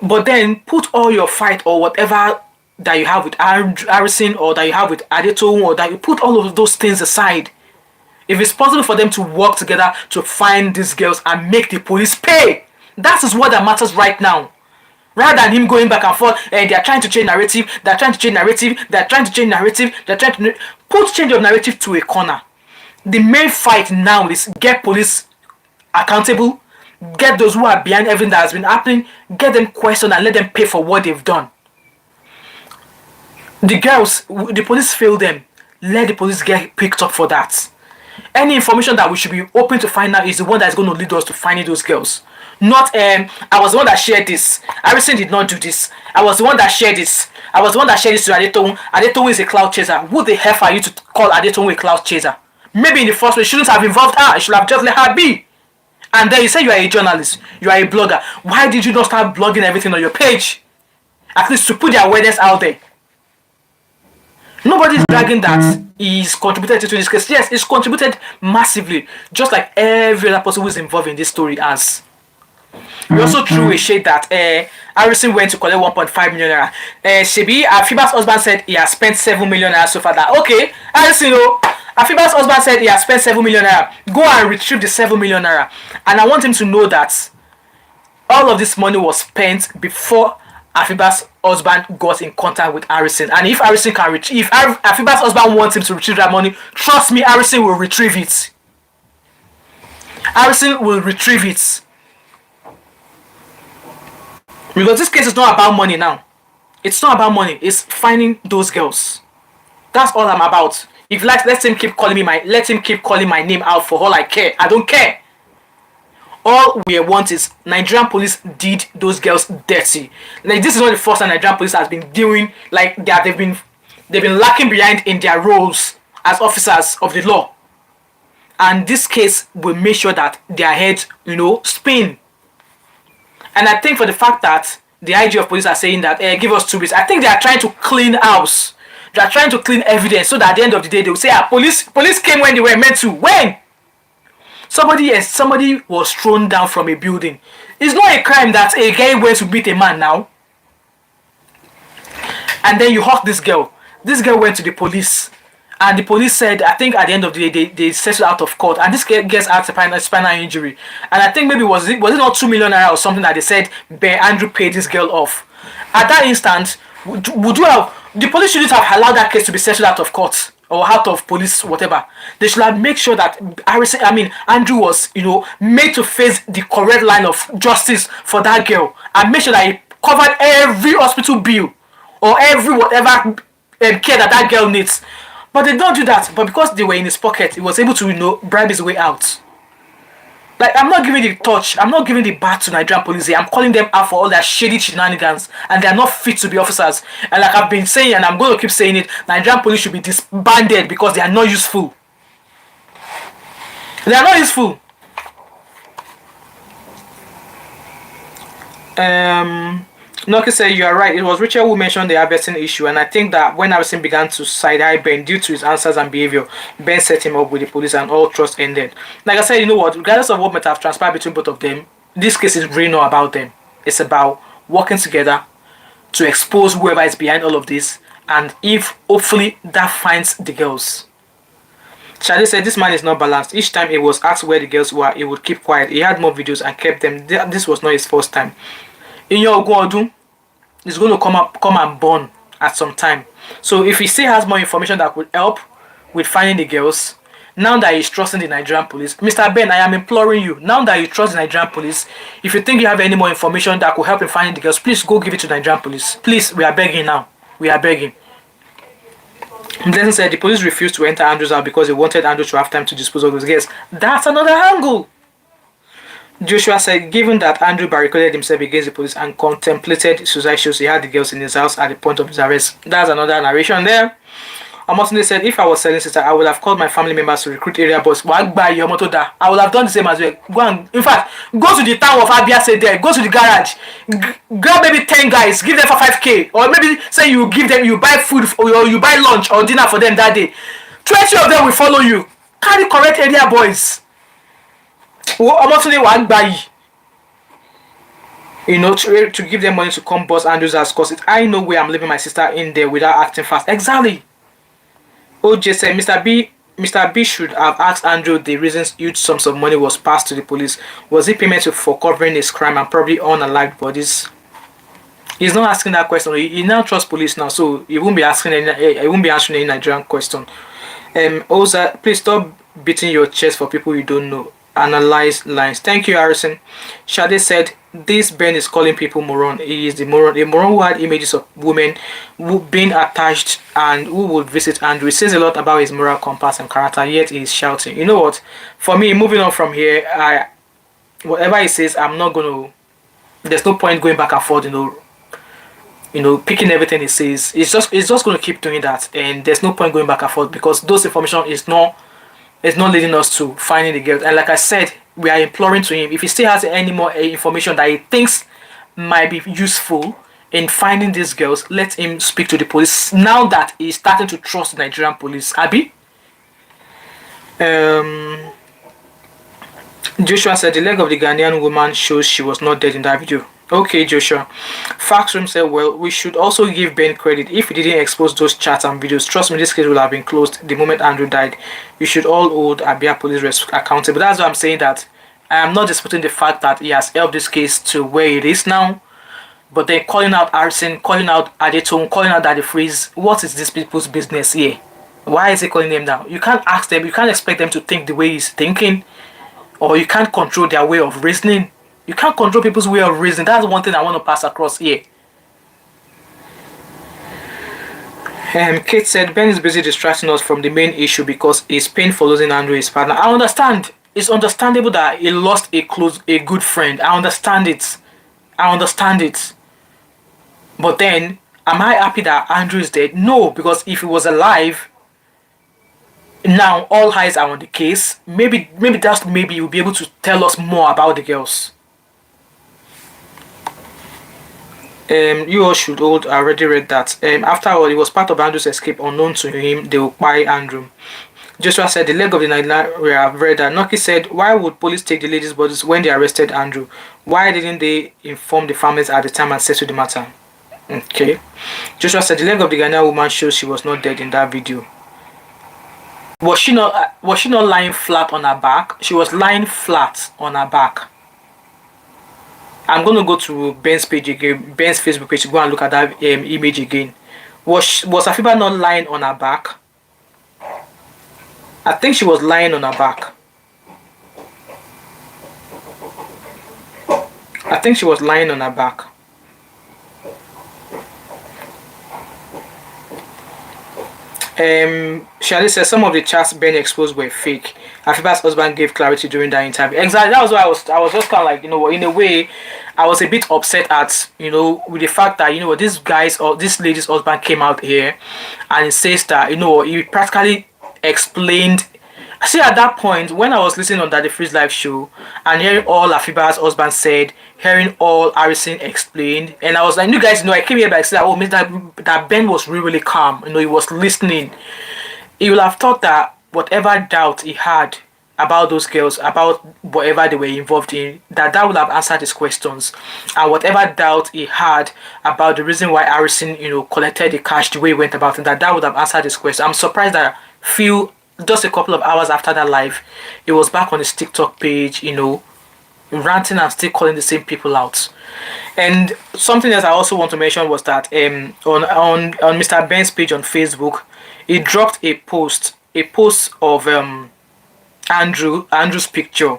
but then put all your fight or whatever that you have with Harrison or that you have with Adetone or that you put all of those things aside. If it's possible for them to work together to find these girls and make the police pay, that is what that matters right now. Rather than him going back and forth and they're trying to change narrative, they're trying to change put change of narrative to a corner. The main fight now is get police accountable, get those who are behind everything that has been happening, get them questioned and let them pay for what they've done. The girls, the police failed them. Let the police get picked up for that. Any information that we should be open to find out is the one that's going to lead us to finding those girls. Not, I was the one that shared this. Harrison did not do this. I was the one that shared this. I was the one that shared this to Adetone. Adetone is a cloud chaser. Who the hell are you to call Adetone a cloud chaser? Maybe in the first place, shouldn't have involved her. I should have just let her be. And then you say you are a journalist, you are a blogger. Why did you not start blogging everything on your page? At least to put the awareness out there. Nobody is bragging that he's contributed to this case. Yes, he's contributed massively, just like every other person who is involved in this story has. We also threw a shade that Harrison went to collect 1.5 million naira. Shebi, Afiba's husband said he has spent 7 million naira so far. That okay, Harrison, Afiba's husband said he has spent 7 million naira. Go and retrieve the 7 million naira. And I want him to know that all of this money was spent before Afiba's husband got in contact with Harrison. And if Harrison can retrieve, if Afiba's husband wants him to retrieve that money, trust me, Harrison will retrieve it. Harrison will retrieve it. Because this case is not about money now. It's not about money. It's finding those girls. That's all I'm about. If you like, let him keep calling my name out for all I care. I don't care. All we want is Nigerian police did those girls dirty. Like, this is not the first time Nigerian police has been doing like that. They've been lacking behind in their roles as officers of the law. And this case will make sure that their heads, spin. And I think for the fact that the IG of police are saying that give us 2 weeks, I think they are trying to clean house. They are trying to clean evidence so that at the end of the day they will say, police came when they were meant to. When? Somebody was thrown down from a building. It's not a crime that a guy went to beat a man now. And then you hurt this girl. This girl went to the police. And the police said, I think at the end of the day, they settled out of court. And this girl gets out a spinal injury. And I think maybe was it not 2 million naira or something that they said Andrew paid this girl off. At that instant, the police shouldn't have allowed that case to be settled out of court or out of police, whatever. They should have made sure that Andrew was, made to face the correct line of justice for that girl and make sure that he covered every hospital bill or every whatever care that girl needs. But they don't do that. But because they were in his pocket, he was able to, bribe his way out. Like, I'm not giving the touch. I'm not giving the bat to Nigerian police here. I'm calling them out for all their shady shenanigans. And they are not fit to be officers. And like I've been saying, and I'm going to keep saying it, Nigerian police should be disbanded because they are not useful. They are not useful. Noki said, you are right. It was Richard who mentioned the harvesting issue, and I think that when Harrison began to side-eye Ben due to his answers and behavior, Ben set him up with the police and all trust ended. Like I said, you know what? Regardless of what might have transpired between both of them, this case is really not about them. It's about working together to expose whoever is behind all of this, and if hopefully that finds the girls. Shade said, this man is not balanced. Each time he was asked where the girls were, he would keep quiet. He had more videos and kept them. This was not his first time. In your Ogunodun, it's going to come and burn at some time. So if he still has more information that could help with finding the girls, now that he's trusting the Nigerian police, Mr. Ben, I am imploring you, now that you trust the Nigerian police, if you think you have any more information that could help in finding the girls, please go give it to the Nigerian police. Please, we are begging now. We are begging. Blessing said the police refused to enter Andrew's house because they wanted Andrew to have time to dispose of those girls. That's another angle. Joshua said, given that Andrew barricaded himself against the police and contemplated suicide shows, he had the girls in his house at the point of his arrest. That's another narration there. Amotunde said, if I was selling sister, I would have called my family members to recruit area boys. I would have done the same as well. In fact, go to the town of Abia, say there, go to the garage, grab maybe 10 guys, give them for 5k, or maybe say you give them, you buy food or you buy lunch or dinner for them that day. 20 of them will follow you. Carry correct area boys. To give them money to come boss Andrews as cause it. I know where I'm leaving my sister in there without acting fast. Exactly. OJ said Mr. B should have asked Andrew the reasons huge sums of money was passed to the police. Was it payment for covering his crime and probably unalived bodies? He's not asking that question. He now trusts police now, so he won't be asking he won't be answering any Nigerian question. Oza, please stop beating your chest for people you don't know. Analyze lines. Thank you, Harrison. Shade said, this Ben is calling people moron. He is the moron. A moron who had images of women who being attached and who would visit Andrew. It says a lot about his moral compass and character, yet he is shouting. You know what? For me, moving on from here, whatever he says, I'm not going to... There's no point going back and forth, picking everything he says. It's just going to keep doing that. And there's no point going back and forth because those information is not leading us to finding the girls. And like I said we are imploring to him, if he still has any more information that he thinks might be useful in finding these girls, let him speak to the police now that he's starting to trust the Nigerian police. Abi? Joshua said the leg of the Ghanaian woman shows she was not dead in that video. Okay, Joshua. Faxroom said, well, we should also give Ben credit. If he didn't expose those chats and videos, trust me, this case would have been closed the moment Andrew died. You should all hold Abia police accountable. That's why I'm saying that I am not disputing the fact that he has helped this case to where it is now. But then calling out harassing, calling out Adetone, calling out Daddy Freeze, what is these people's business here? Why is he calling them now? You can't ask them, you can't expect them to think the way he's thinking. Or you can't control their way of reasoning. You can't control people's way of reasoning. That's one thing I want to pass across here. Kate said, Ben is busy distracting us from the main issue because he's painful losing Andrew, his partner. I understand. It's understandable that he lost a good friend. I understand it. But then, am I happy that Andrew is dead? No, because if he was alive, now all eyes are on the case. Maybe you'll be able to tell us more about the girls. You all should hold. I already read that. After all, it was part of Andrew's escape. Unknown to him, they will buy Andrew. Joshua said the leg of the Nigeria. I've read that. Noki said, why would police take the ladies' bodies when they arrested Andrew? Why didn't they inform the families at the time and settle the matter? Okay. Joshua said the leg of the Ghanaian woman shows she was not dead in that video. Was she not lying flat on her back? She was lying flat on her back. I'm going to go to Ben's page again, Ben's Facebook page to go and look at that image again. Was Afiba not lying on her back? I think she was lying on her back. I think she was lying on her back. Shirley says some of the chats Ben exposed were fake. Afiba's husband gave clarity during that interview. Exactly, that was why I was just kind of like, in a way, I was a bit upset at, with the fact that, this guy's or this lady's husband came out here and he says that, he practically explained. See, at that point, when I was listening on that the Freeze Live show and hearing all Afiba's husband said, hearing all Harrison explained, and I was like, you guys I came here by saying, oh, that Ben was really calm. He was listening. He would have thought that whatever doubt he had about those girls, about whatever they were involved in, that would have answered his questions. And whatever doubt he had about the reason why Harrison, collected the cash the way he went about it, that would have answered his question. I'm surprised that just a couple of hours after that live, he was back on his TikTok page, ranting and still calling the same people out. And something else I also want to mention was that on Mr. Ben's page on Facebook, he dropped a post of Andrew's picture.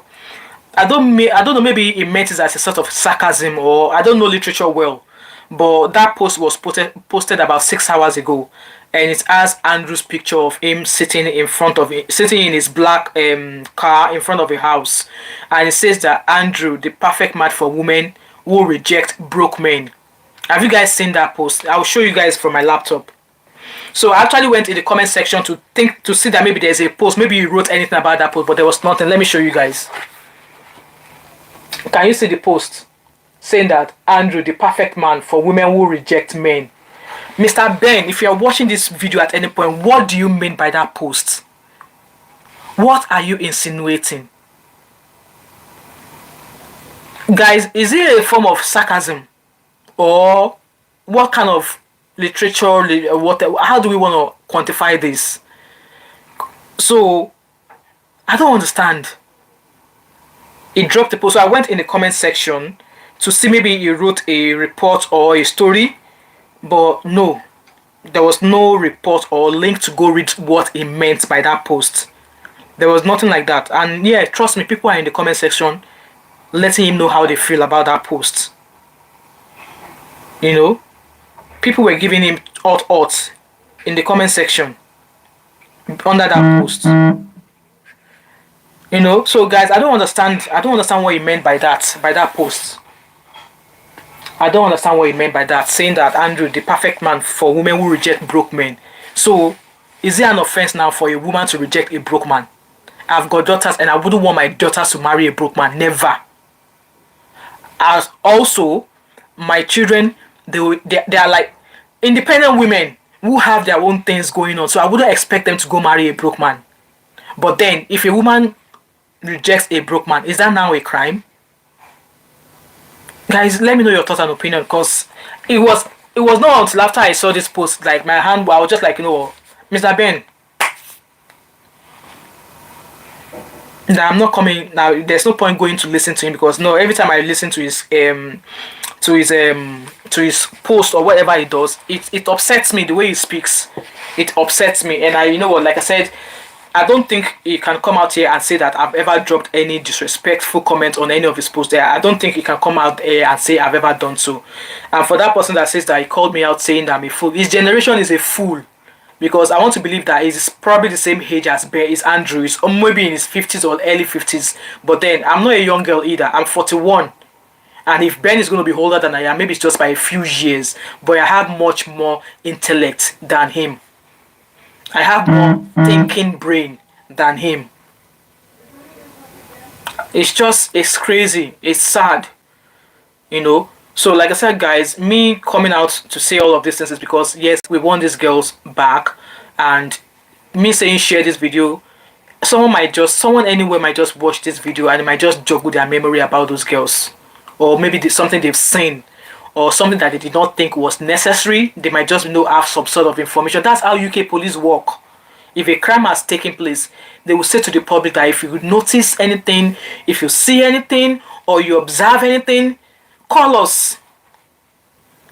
I don't know, maybe he meant it as a sort of sarcasm, or I don't know literature well, but that post was posted about 6 hours ago, and it has Andrew's picture of him sitting in his black car in front of a house, and it says that Andrew, the perfect match for women who reject broke men. Have you guys seen that post? I'll show you guys from my laptop. So I actually went in the comment section to see that maybe there's a post, maybe you wrote anything about that post, but there was nothing. Let me show you guys. Can you see the post saying that Andrew, the perfect man for women who reject men? Mr. Ben, if you are watching this video at any point, what do you mean by that post? What are you insinuating? Guys, is it a form of sarcasm? Or what kind of literature, how do we want to quantify this? So, I don't understand. He dropped the post. So I went in the comment section to see maybe he wrote a report or a story, but no, there was no report or link to go read what he meant by that post. There was nothing like that. And yeah, trust me, people are in the comment section letting him know how they feel about that post. People were giving him hot in the comment section under that post. So guys, I don't understand what he meant by that post. I don't understand what he meant by that, saying that Andrew, the perfect man for women who reject broke men. So, is it an offense now for a woman to reject a broke man? I've got daughters, and I wouldn't want my daughters to marry a broke man. Never. As also, my children, they are like independent women who have their own things going on. So I wouldn't expect them to go marry a broke man. But then, if a woman rejects a broke man, is that now a crime? Guys, let me know your thoughts and opinion, because it was not until after I saw this post, like my hand, I was just like, Mr. Ben, now I'm not coming now. There's no point going to listen to him, because no, every time I listen to his post or whatever he does, it upsets me the way he speaks. It upsets me, and you know what? Like I said, I don't think he can come out here and say that I've ever dropped any disrespectful comment on any of his posts there. I don't think he can come out here and say I've ever done so. And for that person that says that he called me out saying that I'm a fool, his generation is a fool. Because I want to believe that he's probably the same age as Bear, is Andrew, or maybe in his 50s or early 50s. But then, I'm not a young girl either. I'm 41. And if Ben is going to be older than I am, maybe it's just by a few years. But I have much more intellect than him. I have more thinking brain than him. It's crazy. It's sad. So like I said, guys, me coming out to say all of these things is because, yes, we want these girls back. And me saying share this video, someone anywhere might just watch this video and it might just jog with their memory about those girls. Or maybe something they've seen, or something that they did not think was necessary. They might just have some sort of information. That's how UK police work. If a crime has taken place, they will say to the public that if you notice anything, if you see anything, or you observe anything, call us.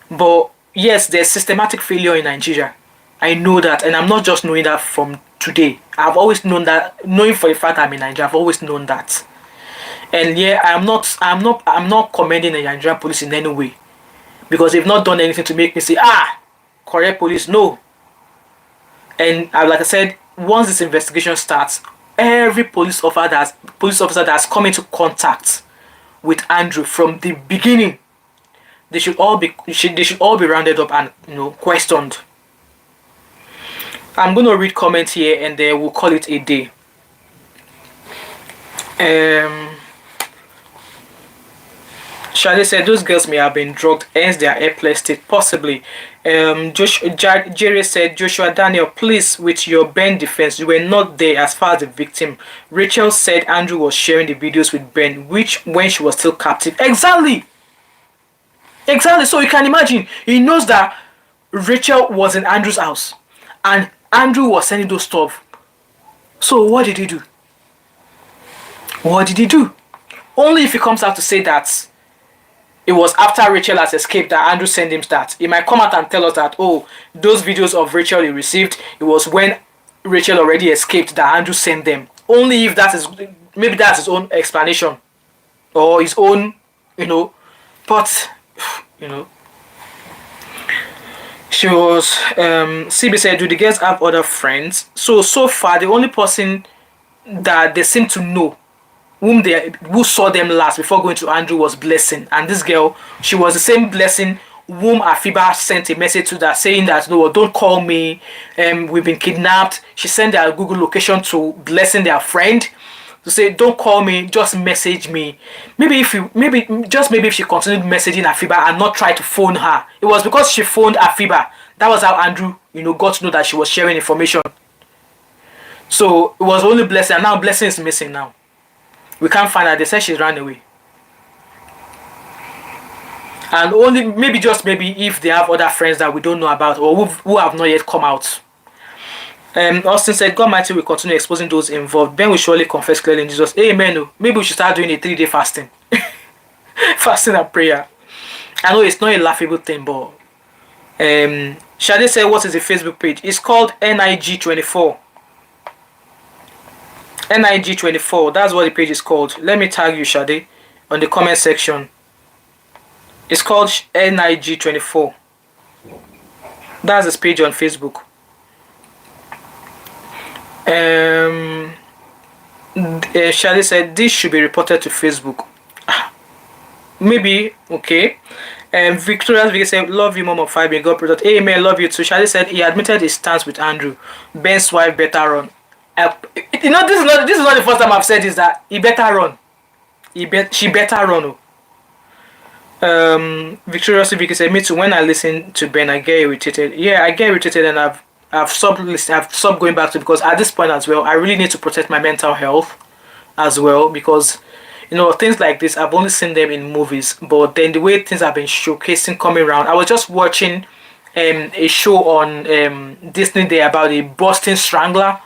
But yes, there's systematic failure in Nigeria. I know that, and I'm not just knowing that from today. I've always known that, knowing for a fact I'm in Nigeria. I've always known that. And yeah, I'm not commending the Nigerian police in any way, because they've not done anything to make me say, correct police. No. And like I said, once this investigation starts, every police officer that's come into contact with Andrew from the beginning, they should all be rounded up and questioned. I'm going to read comments here and then we'll call it a day. Shade said those girls may have been drugged, hence their airplay state, possibly. Jerry said, Joshua Daniel, please, with your Ben defense, you were not there as far as the victim. Rachel said Andrew was sharing the videos with Ben, when she was still captive. Exactly. So you can imagine, he knows that Rachel was in Andrew's house and Andrew was sending those stuff. So what did he do? Only if he comes out to say that it was after Rachel has escaped that Andrew sent him that. He might come out and tell us that, those videos of Rachel he received, it was when Rachel already escaped that Andrew sent them. Only if maybe that's his own explanation. Or his own, but, She was, CB said, do the girls have other friends? So far, the only person that they seem to know, who saw them last before going to Andrew, was Blessing. And this girl, she was the same Blessing whom Afiba sent a message to, that saying that, no, don't call me, we've been kidnapped. She sent their Google location to Blessing, their friend, to say, don't call me, just message me. Maybe if she continued messaging Afiba and not try to phone her, it was because she phoned Afiba. That was how Andrew, got to know that she was sharing information. So it was only Blessing, and now Blessing is missing now. We can't find her. They said she's run away. And only maybe if they have other friends that we don't know about, or who have not yet come out. Austin said, God Almighty will continue exposing those involved. Ben will surely confess clearly in Jesus. Amen. Maybe we should start doing a 3-day fasting. Fasting and prayer. I know it's not a laughable thing, but Shade said, what is the Facebook page? It's called NIG24. NIG24, that's what the page is called. Let me tag you, Shade, on the comment section. It's called NIG24. That's his page on Facebook. Shade said this should be reported to Facebook. Maybe, okay. Victoria's Vicky said, love you, Mom of 5, may God protect. Amen, love you too. Shade said he admitted his stance with Andrew. Ben's wife better run. You know, this is not the first time I've said this, that he better run. She better run. Oh. Victoria Vicky said, me too. When I listen to Ben, I get irritated. Yeah, I get irritated, and I've stopped listening. I've stopped going back to, because at this point as well, I really need to protect my mental health as well, because you know, things like this, I've only seen them in movies, but then the way things have been showcasing coming around. I was just watching a show on Disney Day about a Boston Strangler.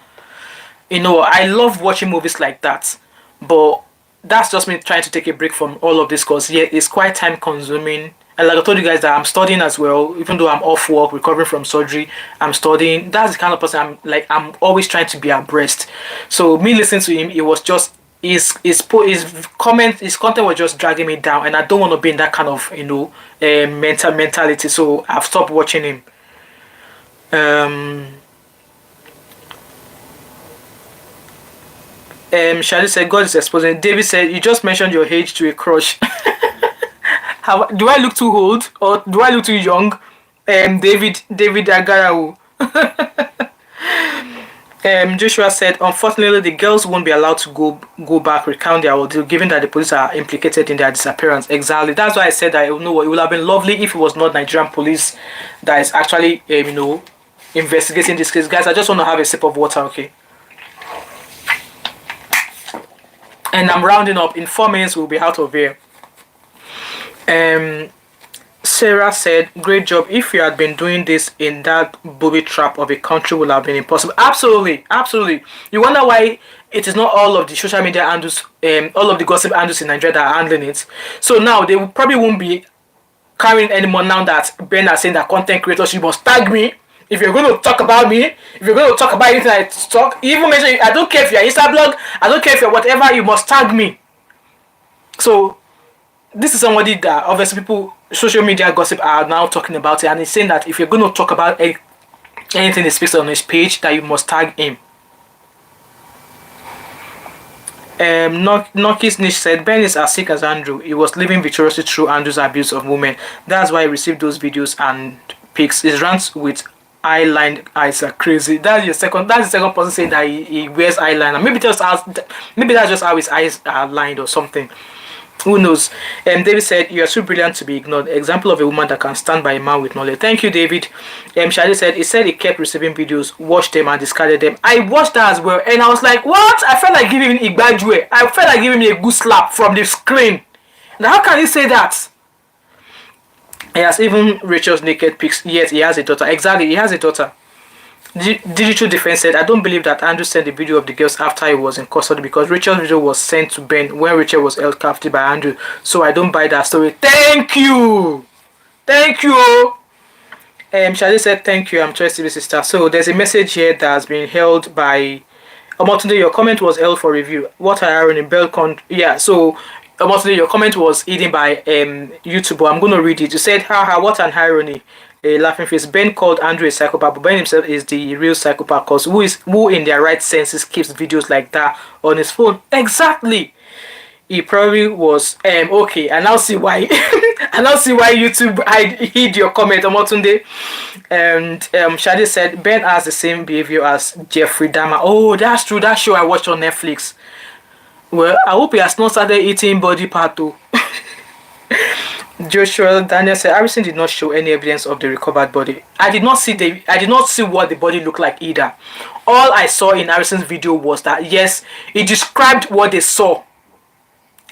You know, I love watching movies like that, but that's just me trying to take a break from all of this, because yeah, it's quite time consuming. And like I told you guys, that I'm studying as well. Even though I'm off work recovering from surgery, I'm studying. That's the kind of person I'm always trying to be abreast. So me listening to him, it was just his content was just dragging me down, and I don't want to be in that kind of, you know, mentality. So I've stopped watching him. Shadi said, God is exposing. David said, you just mentioned your age to a crush. Do I look too old or do I look too young? David Agarawu. Joshua said, unfortunately, the girls won't be allowed to go back, recount their ordeal, given that the police are implicated in their disappearance. Exactly. That's why I said that, you know what, it would have been lovely if it was not Nigerian police that is actually, you know, investigating this case. Guys, I just want to have a sip of water, okay? And I'm rounding up. In 4 minutes, we'll be out of here. Sarah said, great job. If you had been doing this in that booby trap of a country, would have been impossible. Absolutely, absolutely. You wonder why it is not all of the social media handles, all of the gossip handles in Nigeria that are handling it. So now they probably won't be carrying anymore, now that Ben are saying that content creators, you must tag me. If you're going to talk about me, if you're going to talk about anything I talk, even mention, I don't care if you're Insta blog, I don't care if you're whatever, you must tag me. So this is somebody that obviously people, social media gossip are now talking about it, and he's saying that if you're going to talk about anything he speaks on his page, that you must tag him. Noki's Niche said, Ben is as sick as Andrew. He was living victoriously through Andrew's abuse of women. That's why he received those videos and pics. His rants with eyelined eyes are crazy. That's the second person saying that he wears eyeliner. Maybe that's just how his eyes are lined or something. Who knows? David said, you are too brilliant to be ignored. Example of a woman that can stand by a man with knowledge. Thank you, David. Shadi said, he said he kept receiving videos, watched them and discarded them. I watched that as well, and I was like, what? I felt like giving him Igbajue. I felt like giving him a good slap from the screen. Now how can you say that? He has even Rachel's naked pics. Yes, he has a daughter. Exactly, he has a daughter. Digital Defense said, I don't believe that Andrew sent the video of the girls after he was in custody, because Rachel's video was sent to Ben when Rachel was held captive by Andrew. So I don't buy that story. Thank you. Thank you. Shadi said, thank you. I'm Tracy sister. So there's a message here that has been held by Omotunde. Your comment was held for review. What are irony? Belcon. Yeah, so Omotunde, your comment was hidden by YouTube. I'm going to read it. You said, haha, what an irony. A laughing face. Ben called Andrew a psychopath, but Ben himself is the real psychopath, because who in their right senses keeps videos like that on his phone? Exactly. He probably was okay. I now see why. I now see why YouTube hid your comment, Omotunde. And Shadi said Ben has the same behavior as Jeffrey Dahmer. Oh, that's true. That show I watched on Netflix. Well, I hope he has not started eating body part though. Joshua Daniel said, Harrison did not show any evidence of the recovered body. I did not see what the body looked like either. All I saw in Harrison's video was that, yes, he described what they saw.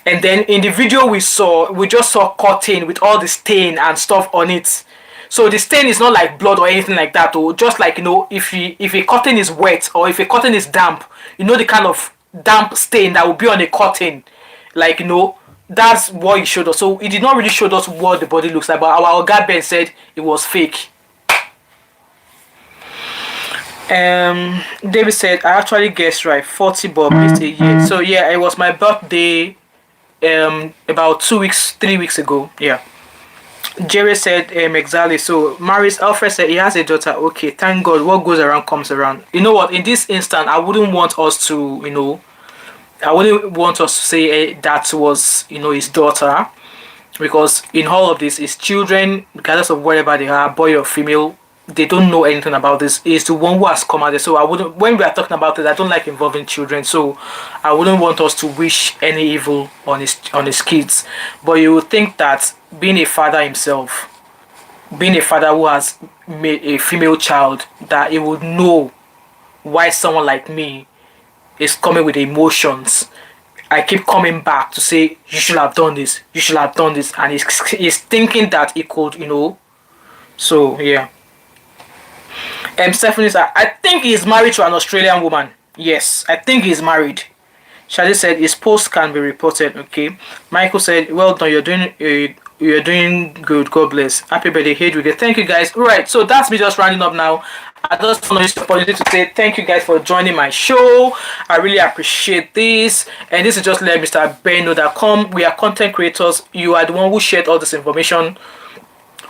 And then in the video we just saw cotton with all the stain and stuff on it. So the stain is not like blood or anything like that, or just like, you know, if a cotton is wet or if a cotton is damp, you know, the kind of damp stain that will be on a cotton, like, you know, that's what he showed us. So he did not really show us what the body looks like, but our guy Ben said it was fake. David said, I actually guessed right. 40 bob missed a year. So yeah, it was my birthday about 3 weeks ago. Yeah. Jerry said exactly. So Maris Alfred said he has a daughter. Okay, thank God, what goes around comes around. You know what, in this instant I wouldn't want us to, you know, I wouldn't want us to say that was, you know, his daughter, because in all of this, his children, regardless of whatever they are, boy or female, they don't know anything about this. Is the one who has come out there. So I wouldn't, when we are talking about it, I don't like involving children, so I wouldn't want us to wish any evil on his kids. But you would think that being a father himself, being a father who has made a female child, that he would know why someone like me is coming with emotions. I keep coming back to say, you should have done this, you should have done this, and he's thinking that he could, So yeah. Stephanie said, I think he's married to an Australian woman. Yes, I think he's married. Shadi said his post can be reported. Okay. Michael said, well done, you're doing good. God bless. Happy birthday, Hedwig. Thank you guys. Right, so that's me just rounding up now. I just want to use the opportunity to say thank you guys for joining my show. I really appreciate this. And this is just let Mr. Ben know that we are content creators. You are the one who shared all this information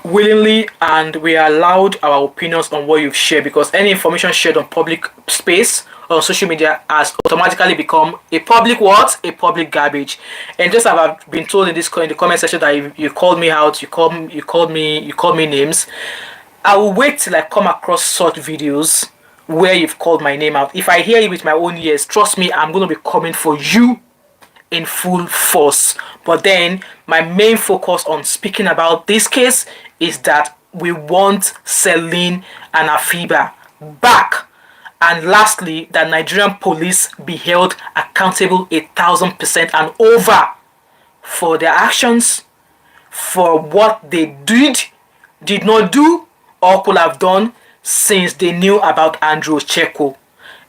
willingly, and we are allowed our opinions on what you've shared, because any information shared on public space on social media has automatically become a public what? A public garbage. And just as I've been told in the comment section that you called me out, you called me names. I will wait till I come across such videos where you've called my name out. If I hear it with my own ears, trust me, I'm going to be coming for you in full force. But then my main focus on speaking about this case is that we want Celine and Afiba back. And lastly, that Nigerian police be held accountable 1,000% and over for their actions, for what they did not do, or could have done since they knew about Andrew Ochekwo.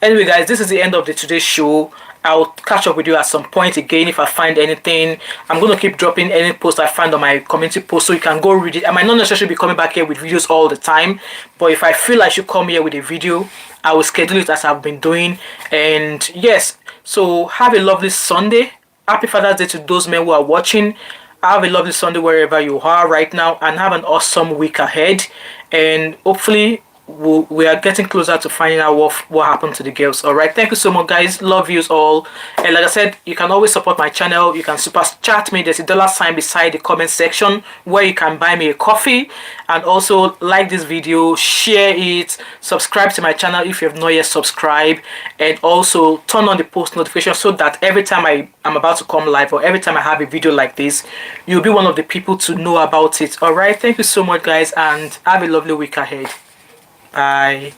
Anyway, guys, this is the end of today's show. I'll catch up with you at some point again if I find anything. I'm going to keep dropping any post I find on my community post, so you can go read it. I might not necessarily be coming back here with videos all the time, but if I feel I should come here with a video, I will schedule it as I've been doing. And yes, so have a lovely Sunday. Happy Father's Day to those men who are watching. Have a lovely Sunday wherever you are right now, and have an awesome week ahead. And hopefully we are getting closer to finding out what happened to the girls. All right, thank you so much, guys. Love yous all. And like I said, you can always support my channel. You can super chat me. There's a $sign beside the comment section where you can buy me a coffee. And also like this video, share it, subscribe to my channel if you have not yet subscribed, and also turn on the post notification so that every time I'm about to come live, or every time I have a video like this, you'll be one of the people to know about it. All right, thank you so much, guys, and have a lovely week ahead. Bye.